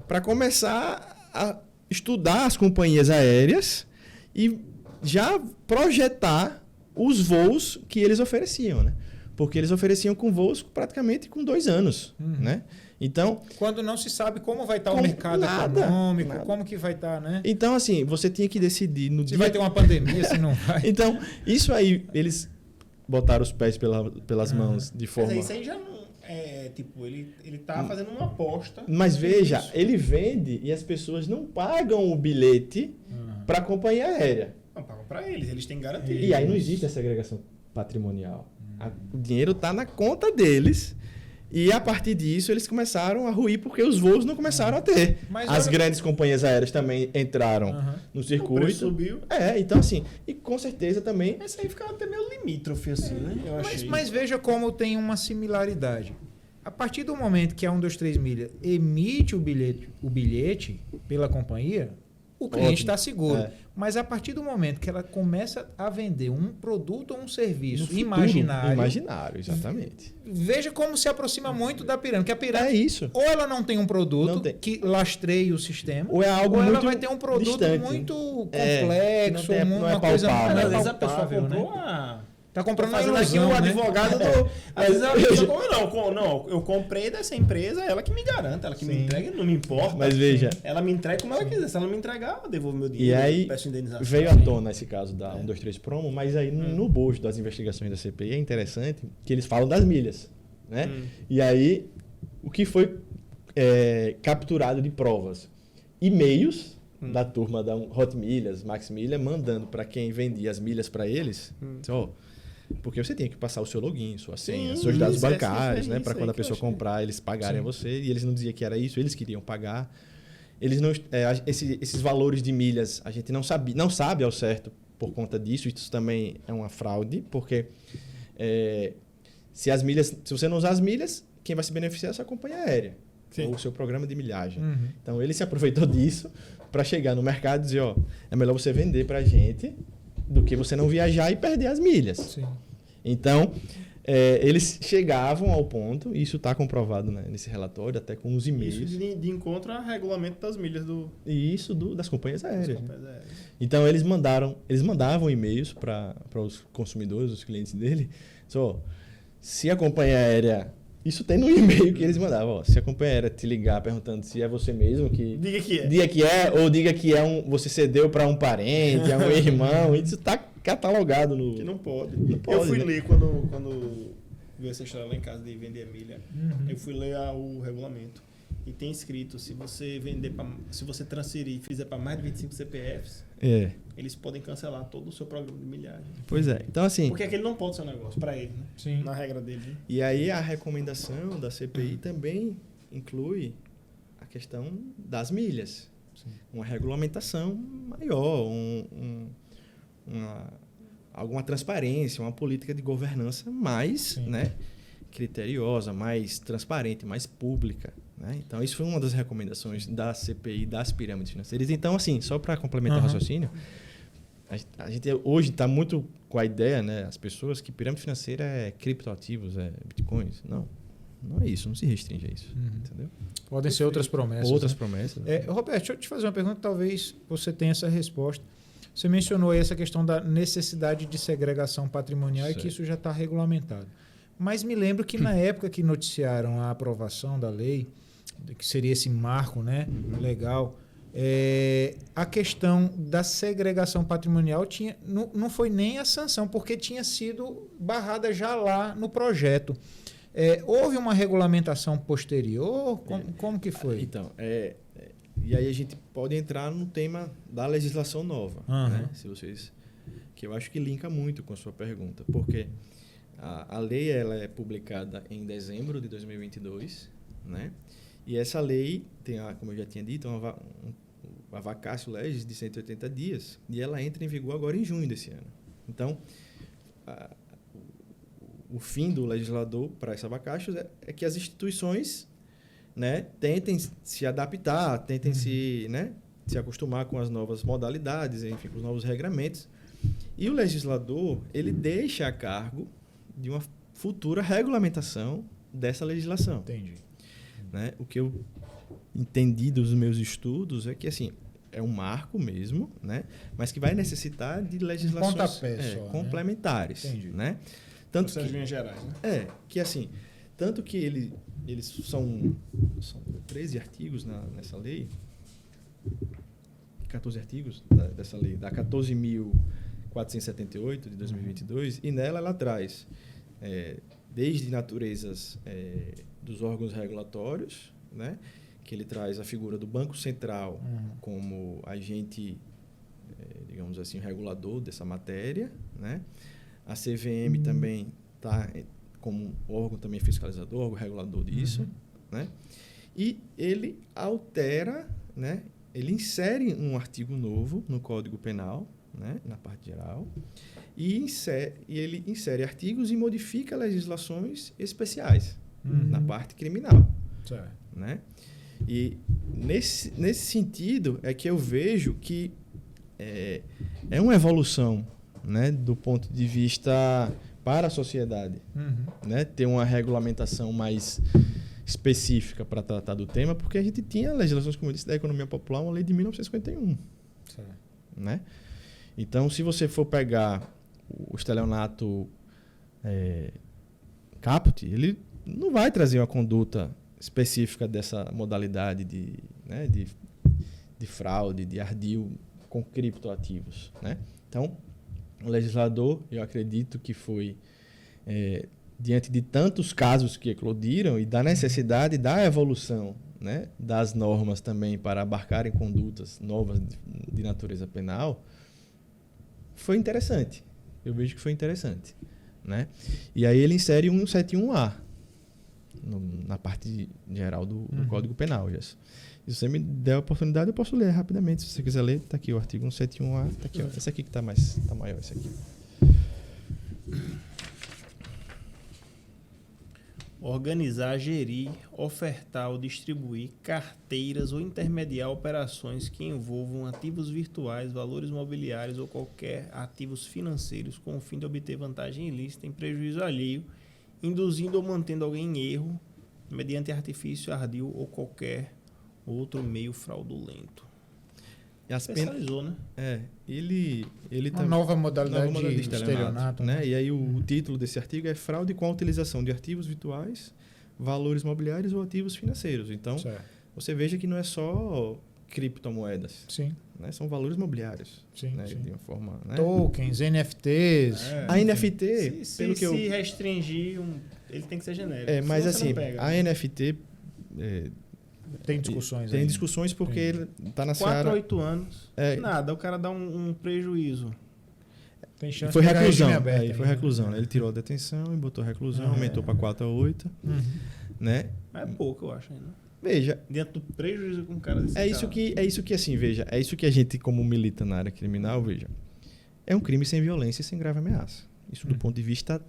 para começar a estudar as companhias aéreas e já projetar os voos que eles ofereciam, né? Porque eles ofereciam com voos praticamente com 2 anos, né? Então, Quando não se sabe como vai estar o Como mercado nada, econômico, nada. como que vai estar, né? então assim, você tinha que decidir no Se dia... vai ter uma pandemia, se não vai. Então, isso aí, eles botaram os pés pelas mãos de Mas forma... isso aí já não é, tipo, ele tá fazendo uma aposta. Mas veja, Isso. ele vende e as pessoas não pagam o bilhete para a companhia aérea. Não, pagam pra eles têm garantia. E aí não existe a segregação patrimonial. O dinheiro está na conta deles. E a partir disso eles começaram a ruir porque os voos não começaram a ter. Mas As olha- grandes companhias aéreas também entraram no O preço circuito. subiu. Então assim, e com certeza também Esse aí ficava até meio limítrofe, assim, né? Eu achei. Mas veja como tem uma similaridade. A partir do momento que a 123 Milha emite o bilhete pela companhia, o cliente Ótimo. está seguro. É. Mas a partir do momento que ela começa a vender um produto ou um serviço no futuro, imaginário, exatamente. veja como se aproxima muito da pirâmide. Que a É pirâmide, isso. ou ela não tem um Não produto tem. que lastreie o sistema, Ou é algo ou ela muito vai ter um produto distante. muito É, complexo, não é uma coisa palpável. não é Às vezes a pessoa palpável, comprou né? a... Tá comprando uma fazendo aqui ilusão, o né? advogado do... Às vezes a pessoa não, eu comprei dessa empresa, ela que me garanta, ela que me Sim. entrega, não me importa. Mas veja, Ela me entrega como ela quiser. Se ela não me entregar, eu devolvo meu dinheiro. e aí peço indenização. veio à tona esse caso da 123 Promo, mas aí no bojo das investigações da CPI é interessante que eles falam das milhas, né? E aí o que foi capturado de provas? E-mails da turma da Hot Milhas, Max Milha, mandando para quem vendia as milhas para eles, ó, porque você tinha que passar o seu login, sua senha, Sim, seus dados isso, bancários, isso né, aí para que quando a eu pessoa achei. comprar, eles pagarem Sim. a você, e eles não diziam que era isso, eles queriam pagar. Eles não, esses valores de milhas a gente não sabe ao certo por conta disso. Isso também é uma fraude, porque se você não usar as milhas, quem vai se beneficiar é a sua companhia aérea. Sim. Ou o seu programa de milhagem. Uhum. Então ele se aproveitou disso para chegar no mercado e dizer, ó, é melhor você vender para a gente do que você não viajar e perder as milhas. Sim. Então, eles chegavam ao ponto, e isso está comprovado, né, nesse relatório, até com os Isso e-mails, de encontro ao regulamento das milhas e isso das companhias das aéreas. companhias aéreas. Então, eles mandavam e-mails para os consumidores, os clientes dele, só, se a companhia aérea... Isso tem no e-mail que eles mandavam, ó, se a companhia aérea te ligar perguntando se é você mesmo que... Diga que é. Diga que é, ou diga que você cedeu para um parente, a um irmão, isso está catalogado no... Que não pode. Não Eu pode, fui né? ler quando veio essa história lá em casa de vender milha. Uhum. Eu fui ler o regulamento. E tem escrito, se você transferir e fizer para mais de 25 CPFs, eles podem cancelar todo o seu programa de milhagem. Pois é. Então, assim... Porque aquele não pode ser um negócio para ele, né? Sim. Na regra dele. Né? E aí a recomendação da CPI também inclui a questão das milhas. Sim. Uma regulamentação maior, alguma transparência, uma política de governança mais Sim. né, criteriosa, mais transparente, mais pública. Né? Então, isso foi uma das recomendações da CPI das pirâmides financeiras. Então, assim, só para complementar o raciocínio, a gente hoje está muito com a ideia, né, as pessoas, que pirâmide financeira é criptoativos, é bitcoins. Não é isso, não se restringe a isso. Entendeu? Podem ser outras promessas. Outras né? promessas. Roberto, deixa eu te fazer uma pergunta, talvez você tenha essa resposta. Você mencionou aí essa questão da necessidade de segregação patrimonial e que Certo. isso já está regulamentado. Mas me lembro que na época que noticiaram a aprovação da lei, que seria esse marco, né, legal, A questão da segregação patrimonial não foi nem a sanção, porque tinha sido barrada já lá no projeto. Houve uma regulamentação posterior? Como que foi? Então, e aí a gente pode entrar no tema da legislação nova, né? Que eu acho que linka muito com a sua pergunta, porque a lei ela é publicada em dezembro de 2022, né? E essa lei tem, como eu já tinha dito, uma vacatio legis de 180 dias, e ela entra em vigor agora em junho desse ano. Então, o fim do legislador para essa vacatio é que as instituições, né, tentem se adaptar, tentem se acostumar com as novas modalidades, enfim, com os novos regramentos. E o legislador, ele deixa a cargo de uma futura regulamentação dessa legislação. Entendi. Né? O que eu entendi dos meus estudos é que assim, é um marco mesmo, né? Mas que vai necessitar de legislações complementares. Entendi. Né? Tanto Essas linhas gerais, né? que assim, tanto que eles são 13 artigos nessa lei, 14 artigos dessa lei, da 14.478 de 2022, e nela ela traz desde naturezas dos órgãos regulatórios, né, que ele traz a figura do Banco Central como agente, digamos assim, regulador dessa matéria, né? A CVM também está como órgão também fiscalizador, órgão regulador disso, né? E ele altera, né? Ele insere um artigo novo no Código Penal, né? Na parte geral, e ele insere artigos e modifica legislações especiais na parte criminal, né? E nesse sentido é que eu vejo que é uma evolução, né, do ponto de vista para a sociedade, né, ter uma regulamentação mais específica para tratar do tema, porque a gente tinha legislações, como eu disse, da economia popular, uma lei de 1951, né? Então, se você for pegar o estelionato caput, ele não vai trazer uma conduta específica dessa modalidade de fraude, de ardil com criptoativos, né? Então, o legislador, eu acredito que foi, diante de tantos casos que eclodiram e da necessidade da evolução, né, das normas também para abarcarem condutas novas de natureza penal, foi interessante. Eu vejo que foi interessante, né? E aí ele insere 171A na parte geral do Código Penal. Se você me der a oportunidade, eu posso ler rapidamente. Se você quiser ler, está aqui o artigo 171A. Tá aqui, ó. Esse aqui que está maior, esse aqui. Organizar, gerir, ofertar ou distribuir carteiras ou intermediar operações que envolvam ativos virtuais, valores mobiliários ou qualquer ativos financeiros com o fim de obter vantagem ilícita em prejuízo alheio, induzindo ou mantendo alguém em erro mediante artifício, ardil ou qualquer outro meio fraudulento. Especializou, né? Ele uma nova modalidade de estelionato, né? E aí o título desse artigo é fraude com a utilização de ativos virtuais, valores mobiliários ou ativos financeiros. Então, você veja que não é só criptomoedas. Sim. Né? São valores mobiliários. Sim, né? sim. De uma forma, né? Tokens, NFTs. A NFT, se restringir, ele tem que ser genérico. Mas assim, a NFT... Tem discussões Tem discussões porque ele está na 4 seara... a 8 anos, nada, o cara dá um prejuízo. Tem chance foi de reclusão. aberta, Foi reclusão. Né? Ele tirou a detenção e botou a reclusão, aumentou para 4 a 8. Né? É pouco, eu acho ainda. Veja... Dentro do prejuízo com um cara desse isso que assim, veja, é isso que a gente, como milita na área criminal, veja, é um crime sem violência e sem grave ameaça. Isso do ponto de vista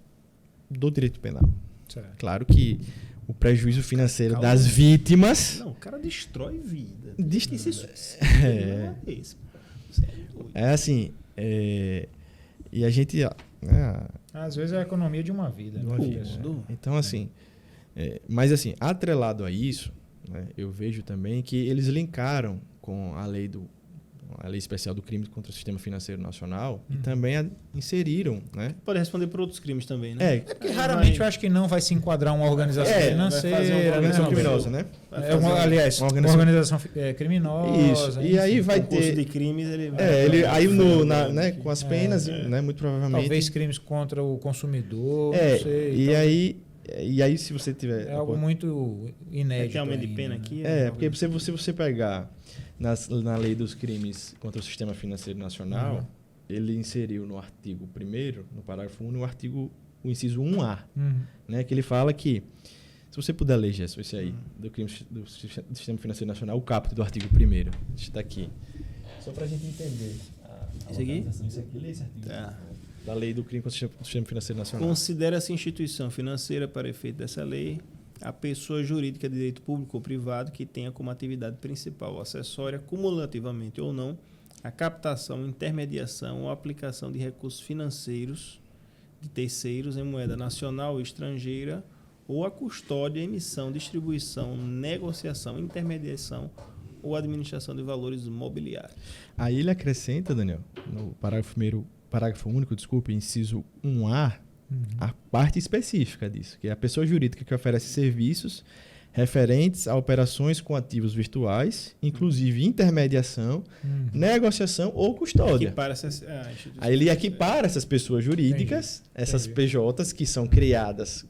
do direito penal. Claro que o prejuízo financeiro das vítimas... Não, o cara destrói vida. É assim... E a gente... Às vezes é a economia de uma vida. Então, assim... mas, assim, atrelado a isso, né, eu vejo também que eles linkaram com a lei a Lei Especial do Crime contra o Sistema Financeiro Nacional, e também inseriram, né? Pode responder por outros crimes também, né? É porque raramente eu acho que não vai se enquadrar uma organização vai financeira. fazer uma Organização né? criminosa, né? Aliás, uma uma organização criminosa. Isso. E aí vai Concurso ter... de crimes, ele vai... aí né, com as penas, né, muito provavelmente... Talvez crimes contra o consumidor, não sei. E aí se você tiver... É algo muito inédito. Tem aumento de ainda, pena né? aqui. Porque se você pegar na lei dos crimes contra o sistema financeiro nacional, ele inseriu no artigo 1º, no parágrafo 1, o inciso 1A, né, que ele fala que, se você puder ler, Gerson, esse aí, do crime do sistema financeiro nacional, o caput do artigo 1º, está aqui. Só para a gente entender. Isso aqui? Isso aqui, lê esse artigo. Tá. Da lei do crime contra o sistema financeiro nacional. Considera-se instituição financeira, para efeito dessa lei, a pessoa jurídica de direito público ou privado que tenha como atividade principal ou acessória, cumulativamente ou não, a captação, intermediação ou aplicação de recursos financeiros de terceiros em moeda nacional ou estrangeira, ou a custódia, emissão, distribuição, negociação, intermediação ou administração de valores mobiliários. Aí ele acrescenta, Daniel, no parágrafo único, inciso 1A, a parte específica disso, que é a pessoa jurídica que oferece serviços referentes a operações com ativos virtuais, inclusive intermediação, negociação ou custódia. Aí ele equipara essas pessoas jurídicas, essas PJs que são criadas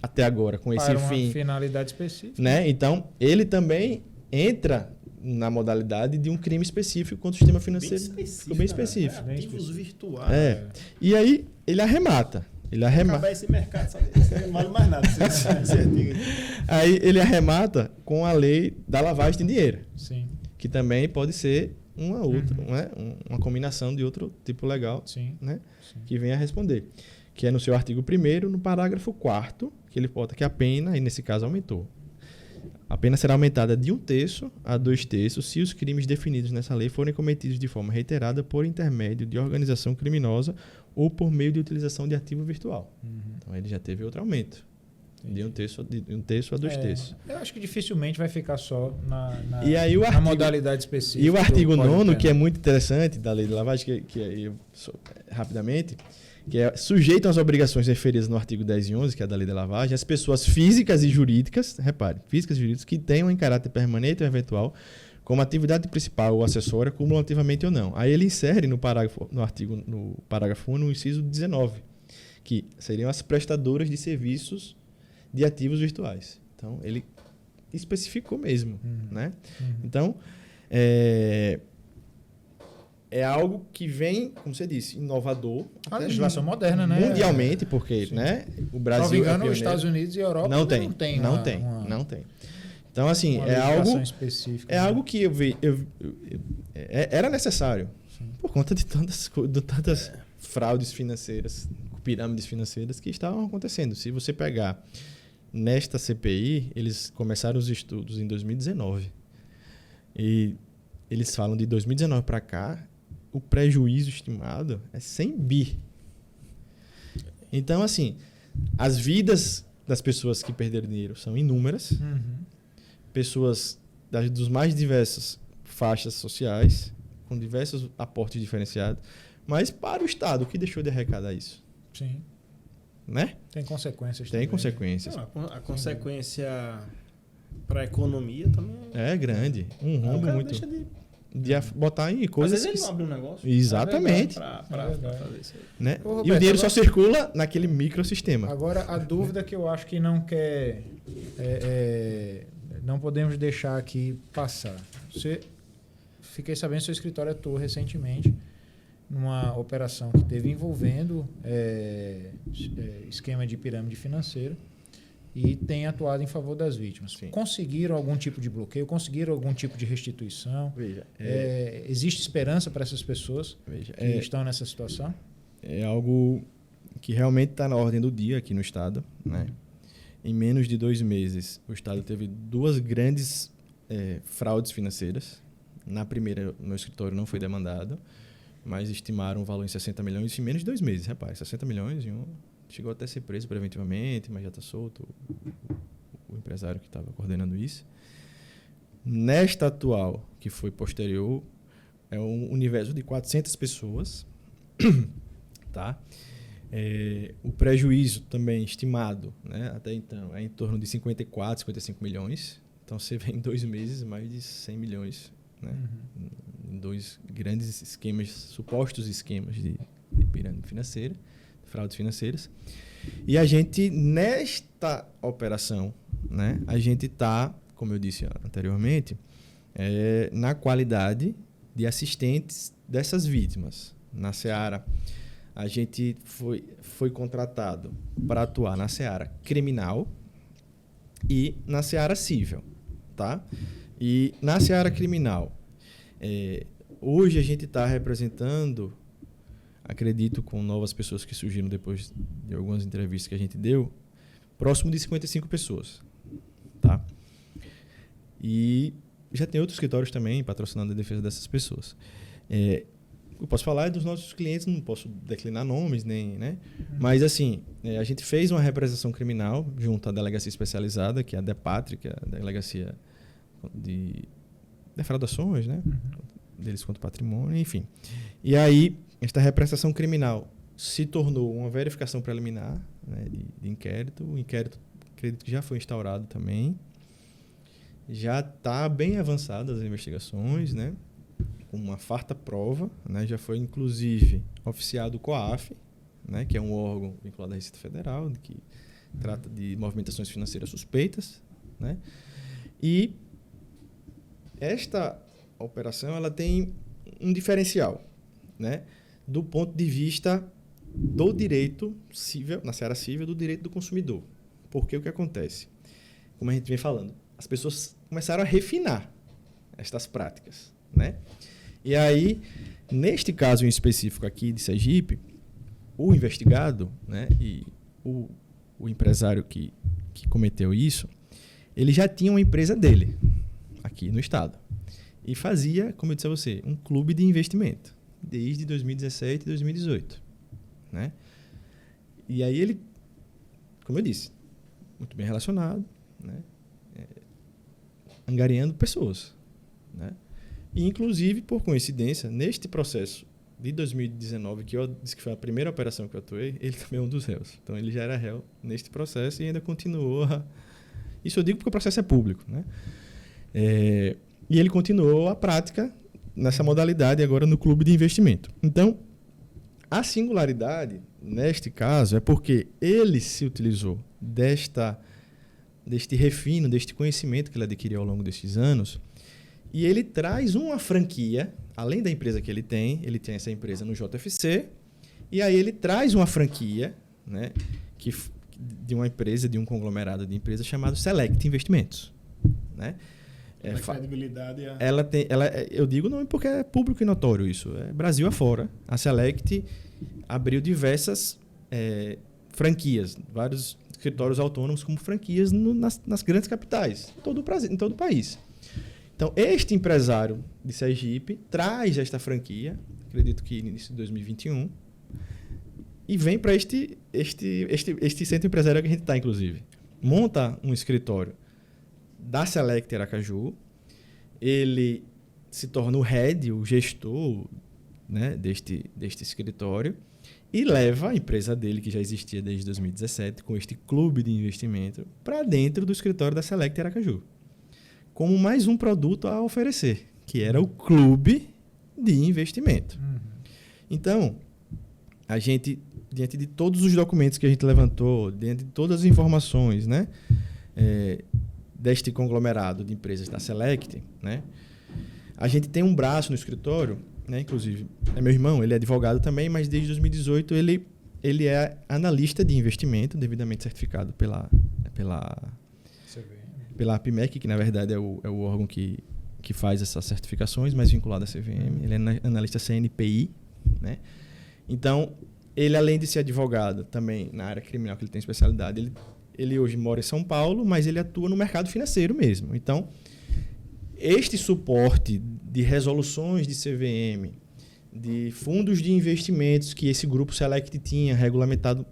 até agora com esse para fim. Uma finalidade específica. Né? Então, ele também entra na modalidade de um crime específico contra o sistema financeiro. Bem específico. Ativos virtuais. E aí ele arremata. Acabar esse mercado, sabe? Não vale mais nada. Aí ele arremata com a lei da lavagem de dinheiro. Sim. Que também pode ser uma outra, né? Uma combinação de outro tipo legal. Sim. Né? Sim. Que vem a responder. Que é no seu artigo 1º, no parágrafo 4º, que ele bota que a pena, e nesse caso aumentou. A pena será aumentada de 1/3 a 2/3 se os crimes definidos nessa lei forem cometidos de forma reiterada por intermédio de organização criminosa ou por meio de utilização de ativo virtual. Então ele já teve outro aumento. De 1/3 a 2/3. Eu acho que dificilmente vai ficar só na modalidade específica. E o artigo 9º, que é muito interessante, da lei de lavagem, rapidamente, que é sujeito às obrigações referidas no artigo 10 e 11, que é da lei da lavagem, as pessoas físicas e jurídicas, repare, físicas e jurídicas, que tenham em caráter permanente ou eventual, como atividade principal ou acessória, cumulativamente ou não. Aí ele insere no parágrafo 1, no inciso 19, que seriam as prestadoras de serviços de ativos virtuais. Então, ele especificou mesmo. Né? Então, é algo que vem, como você disse, inovador. A legislação moderna, né? Mundialmente, porque né, o Brasil. Se não me engano, os Estados Unidos e a Europa não tem. Então, assim, é algo que eu vi. Era necessário. Sim. Por conta de tantas fraudes financeiras, pirâmides financeiras que estavam acontecendo. Se você pegar nesta CPI, eles começaram os estudos em 2019. E eles falam de 2019 para cá, o prejuízo estimado é 100 bi. Então, assim, as vidas das pessoas que perderam dinheiro são inúmeras. Pessoas dos mais diversas faixas sociais, com diversos aportes diferenciados. Mas para o Estado, o que deixou de arrecadar isso? Sim. Né? Tem consequências também. Tem consequências. A consequência para a economia também é grande. Um rombo muito... De botar em coisas... Às vezes ele não abre um negócio. Exatamente. Para fazer isso aí. Né? Ô, Roberto, e o dinheiro só circula naquele microsistema. Agora, a dúvida que eu acho que não quer... não podemos deixar aqui passar. Fiquei sabendo que seu escritório atuou recentemente numa operação que teve envolvendo esquema de pirâmide financeira e tem atuado em favor das vítimas. Sim. Conseguiram algum tipo de bloqueio? Conseguiram algum tipo de restituição? Veja, existe esperança para essas pessoas que estão nessa situação? É algo que realmente está na ordem do dia aqui no Estado. Né? Em menos de 2 meses, o Estado teve 2 grandes fraudes financeiras. Na primeira, o meu escritório não foi demandado, mas estimaram o valor em 60 milhões em menos de 2 meses. Rapaz, 60 milhões chegou até a ser preso preventivamente, mas já está solto o empresário que estava coordenando isso. Nesta atual, que foi posterior, é um universo de 400 pessoas, tá? O prejuízo também estimado, né, até então, é em torno de 54, 55 milhões. Então, você vê em 2 meses mais de 100 milhões, né? Em 2 grandes esquemas, supostos esquemas de pirâmide financeira, de fraudes financeiras. E a gente, nesta operação, né, a gente está, como eu disse anteriormente, na qualidade de assistentes dessas vítimas. Na Seara, a gente foi contratado para atuar na Seara criminal e na Seara civil, tá? E na Seara criminal, hoje a gente está representando, acredito com novas pessoas que surgiram depois de algumas entrevistas que a gente deu, próximo de 55 pessoas, tá? E já tem outros escritórios também patrocinando a defesa dessas pessoas. Eu posso falar dos nossos clientes, não posso declinar nomes, nem, né? Mas, assim, a gente fez uma representação criminal junto à delegacia especializada, que é a DEPATRI, que é a delegacia de defraudações, né? Deles contra o patrimônio, enfim. E aí, esta representação criminal se tornou uma verificação preliminar, né, de inquérito. O inquérito, acredito que já foi instaurado também. Já está bem avançadas as investigações, né? Com uma farta prova, né? Já foi, inclusive, oficiado o COAF, né? Que é um órgão vinculado à Receita Federal, que trata de movimentações financeiras suspeitas, né? E esta operação ela tem um diferencial, né? Do ponto de vista do direito civil, na seara civil, do direito do consumidor. Porque o que acontece? Como a gente vem falando, as pessoas começaram a refinar estas práticas, né? E aí, neste caso em específico aqui de Sergipe, o investigado, né, e o empresário que cometeu isso, ele já tinha uma empresa dele aqui no estado. E fazia, como eu disse a você, um clube de investimento desde 2017 e 2018, né? E aí ele, como eu disse, muito bem relacionado, né? Angariando pessoas, né? E, inclusive, por coincidência, neste processo de 2019, que eu disse que foi a primeira operação que eu atuei, ele também é um dos réus. Então, ele já era réu neste processo e ainda continuou a... Isso eu digo porque o processo é público, né? E ele continuou a prática nessa modalidade agora no clube de investimento. Então, a singularidade, neste caso, é porque ele se utilizou deste refino, deste conhecimento que ele adquiriu ao longo destes anos, e ele traz uma franquia, além da empresa que ele tem essa empresa no JFC, e aí ele traz uma franquia, né, de uma empresa, de um conglomerado de empresas chamado Select Investimentos, né? A credibilidade eu digo não porque é público e notório isso, é Brasil afora. A Select abriu diversas franquias, vários escritórios autônomos como franquias nas grandes capitais, em todo o país. Então, este empresário de Sergipe traz esta franquia, acredito que no início de 2021, e vem para este centro empresarial que a gente está, inclusive. Monta um escritório da Select Aracaju, ele se torna o head, o gestor, né, deste escritório, e leva a empresa dele, que já existia desde 2017, com este clube de investimento, para dentro do escritório da Select Aracaju, como mais um produto a oferecer, que era o clube de investimento. Então, a gente, diante de todos os documentos que a gente levantou, diante de todas as informações, né, deste conglomerado de empresas da Select, né, a gente tem um braço no escritório, né, inclusive, é meu irmão, ele é advogado também, mas desde 2018 ele é analista de investimento, devidamente certificado pela APMEC, que na verdade é o órgão que faz essas certificações, mas vinculado à CVM. Ele é analista CNPI, né? Então, ele além de ser advogado também na área criminal, que ele tem especialidade, ele hoje mora em São Paulo, mas ele atua no mercado financeiro mesmo. Então, este suporte de resoluções de CVM, de fundos de investimentos que esse grupo Select tinha regulamentado,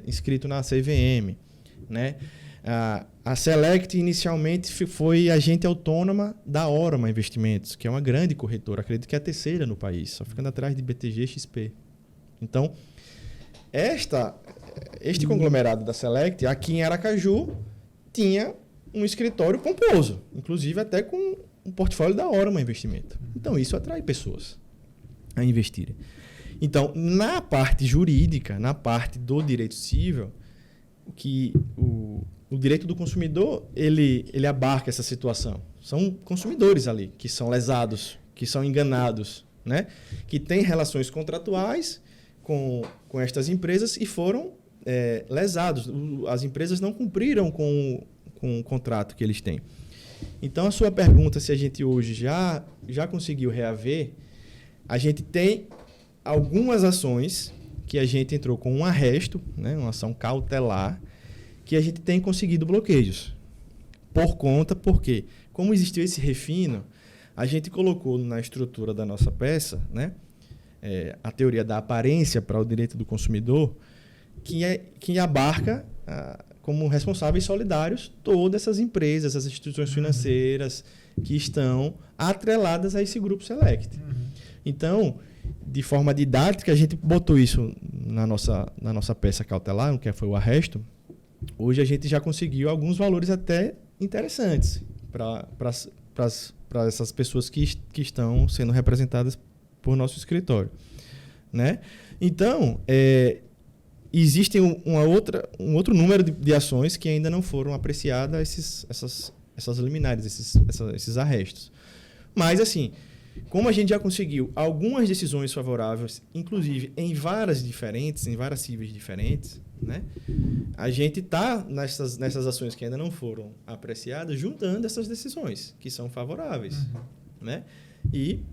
inscrito na CVM, né? A Select inicialmente foi agente autônoma da Orama Investimentos, que é uma grande corretora, acredito que é a terceira no país, só ficando atrás de BTG e XP. Então, este conglomerado da Select, aqui em Aracaju, tinha um escritório pomposo, inclusive até com um portfólio da Orama Investimento. Então, isso atrai pessoas a investirem. Então, na parte jurídica, na parte do direito civil, o direito do consumidor, ele abarca essa situação. São consumidores ali que são lesados, que são enganados, né? Que têm relações contratuais com estas empresas e foram lesados. As empresas não cumpriram com o contrato que eles têm. Então, a sua pergunta, se a gente hoje já conseguiu reaver, a gente tem algumas ações que a gente entrou com um arresto, né, uma ação cautelar, que a gente tem conseguido bloqueios. Porque, como existiu esse refino, a gente colocou na estrutura da nossa peça, né, a teoria da aparência para o direito do consumidor, que abarca como responsáveis solidários todas essas empresas, essas instituições financeiras que estão atreladas a esse grupo Select. Então, de forma didática, a gente botou isso na nossa peça cautelar, que foi o arresto. Hoje a gente já conseguiu alguns valores até interessantes para essas pessoas que estão sendo representadas por nosso escritório, né? Então, existe um outro número de ações que ainda não foram apreciadas, essas liminares, esses arrestos. Mas, assim, como a gente já conseguiu algumas decisões favoráveis, inclusive em várias cíveis diferentes, né? A gente está nessas ações que ainda não foram apreciadas, juntando essas decisões que são favoráveis, né? E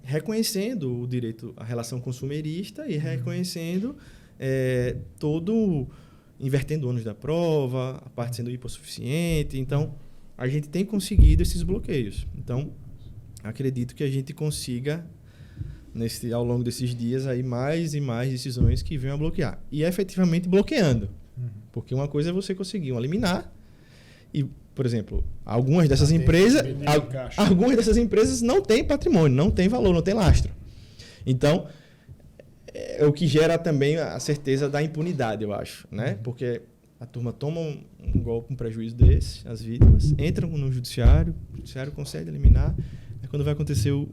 reconhecendo o direito à relação consumerista e reconhecendo invertendo o ônus da prova, a parte sendo hipossuficiente. Então, a gente tem conseguido esses bloqueios. Então, acredito que a gente consiga, ao longo desses dias, aí, mais e mais decisões que venham a bloquear. E efetivamente bloqueando. Porque uma coisa é você conseguir um liminar e, por exemplo, algumas dessas empresas não têm patrimônio, não têm valor, não têm lastro. Então, é o que gera também a certeza da impunidade, eu acho, né? Porque a turma toma um golpe, um prejuízo desse, as vítimas, entram no judiciário, o judiciário concede liminar, aí quando vai acontecer o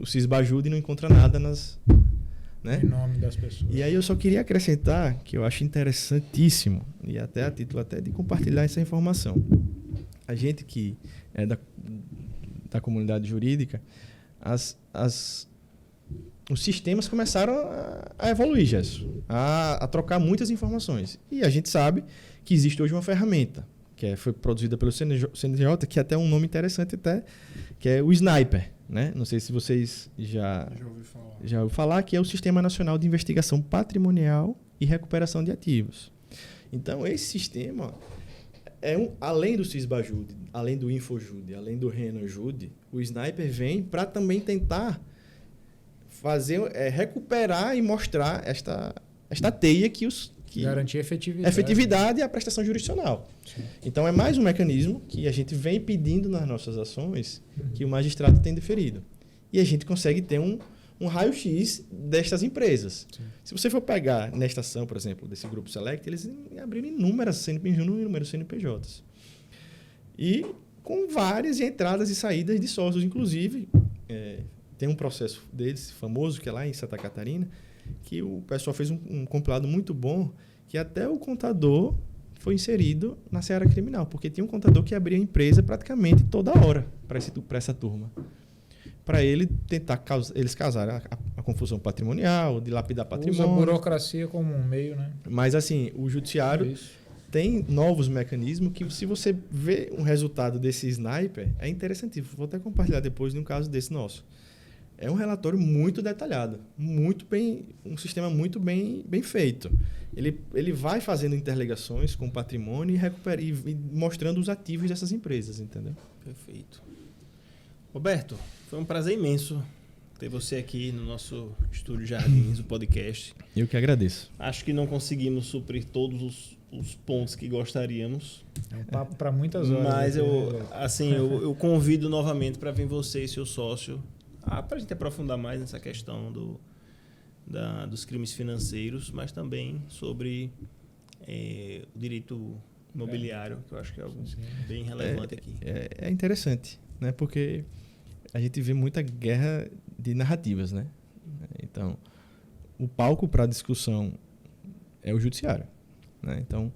se esbajuda e não encontra nada né? Em nome das pessoas. E aí eu só queria acrescentar que eu acho interessantíssimo, e até a título até de compartilhar essa informação. A gente que é da comunidade jurídica, os sistemas começaram a evoluir, Gerson, a trocar muitas informações. E a gente sabe que existe hoje uma ferramenta, que foi produzida pelo CNJ, que é até um nome interessante, que é o Sniper. Né? Não sei se vocês já ouviram falar, que é o Sistema Nacional de Investigação Patrimonial e Recuperação de Ativos. Então, esse sistema, além do Cisbajude, além do Infojude, além do Renojude, o Sniper vem para também tentar recuperar e mostrar esta teia que garantir efetividade. Efetividade e a prestação jurisdicional. Sim. Então, é mais um mecanismo que a gente vem pedindo nas nossas ações que o magistrado tem deferido. E a gente consegue ter um raio-x destas empresas. Sim. Se você for pegar nesta ação, por exemplo, desse grupo Select, eles abriram inúmeros CNPJs. E com várias entradas e saídas de sócios. Inclusive, tem um processo deles, famoso, que é lá em Santa Catarina, que o pessoal fez um compilado muito bom, que até o contador foi inserido na seara criminal, porque tinha um contador que abria a empresa praticamente toda hora para essa turma. Para ele tentar eles causarem a confusão patrimonial, dilapidar patrimônio. Usa a burocracia como um meio, né? Mas, assim, o judiciário tem novos mecanismos que, se você vê um resultado desse sniper, é interessantíssimo. Vou até compartilhar depois de um caso desse nosso. É um relatório muito detalhado, um sistema muito bem feito. Ele vai fazendo interligações com o patrimônio e mostrando os ativos dessas empresas, entendeu? Perfeito. Roberto, foi um prazer imenso ter você aqui no nosso Estúdio Jardins, o podcast. Eu que agradeço. Acho que não conseguimos suprir todos os pontos que gostaríamos, É um papo para muitas horas. Mas aqui, eu, né? assim, eu convido novamente para vir você e seu sócio para a gente aprofundar mais nessa questão dos crimes financeiros, mas também sobre o direito imobiliário, que eu acho que é algo bem relevante aqui. É interessante, né? Porque a gente vê muita guerra de narrativas, né? Então, o palco para a discussão é o judiciário, né? Então,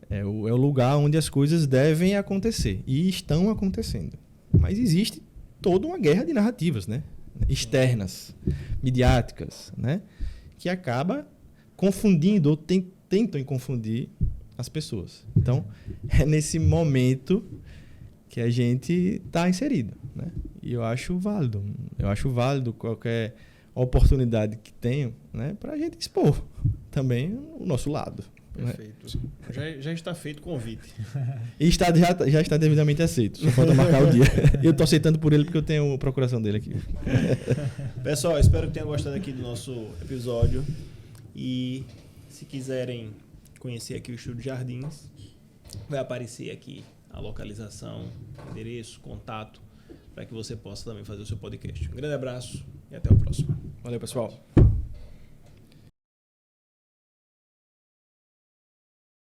é o lugar onde as coisas devem acontecer e estão acontecendo. Mas existe toda uma guerra de narrativas, né? Externas, midiáticas, né? Que acaba confundindo ou tentam confundir as pessoas. Então, é nesse momento que a gente está inserido, né? E eu acho válido. Eu acho válido qualquer oportunidade que tenham, né? Para a gente expor também o nosso lado. Perfeito. Né? Já está feito o convite. E já está devidamente aceito. Só falta marcar o dia. Eu estou aceitando por ele porque eu tenho a procuração dele aqui. Pessoal, espero que tenham gostado aqui do nosso episódio. E se quiserem conhecer aqui o Estúdio Jardins, vai aparecer aqui a localização, endereço, contato, para que você possa também fazer o seu podcast. Um grande abraço e até o próximo. Valeu, pessoal.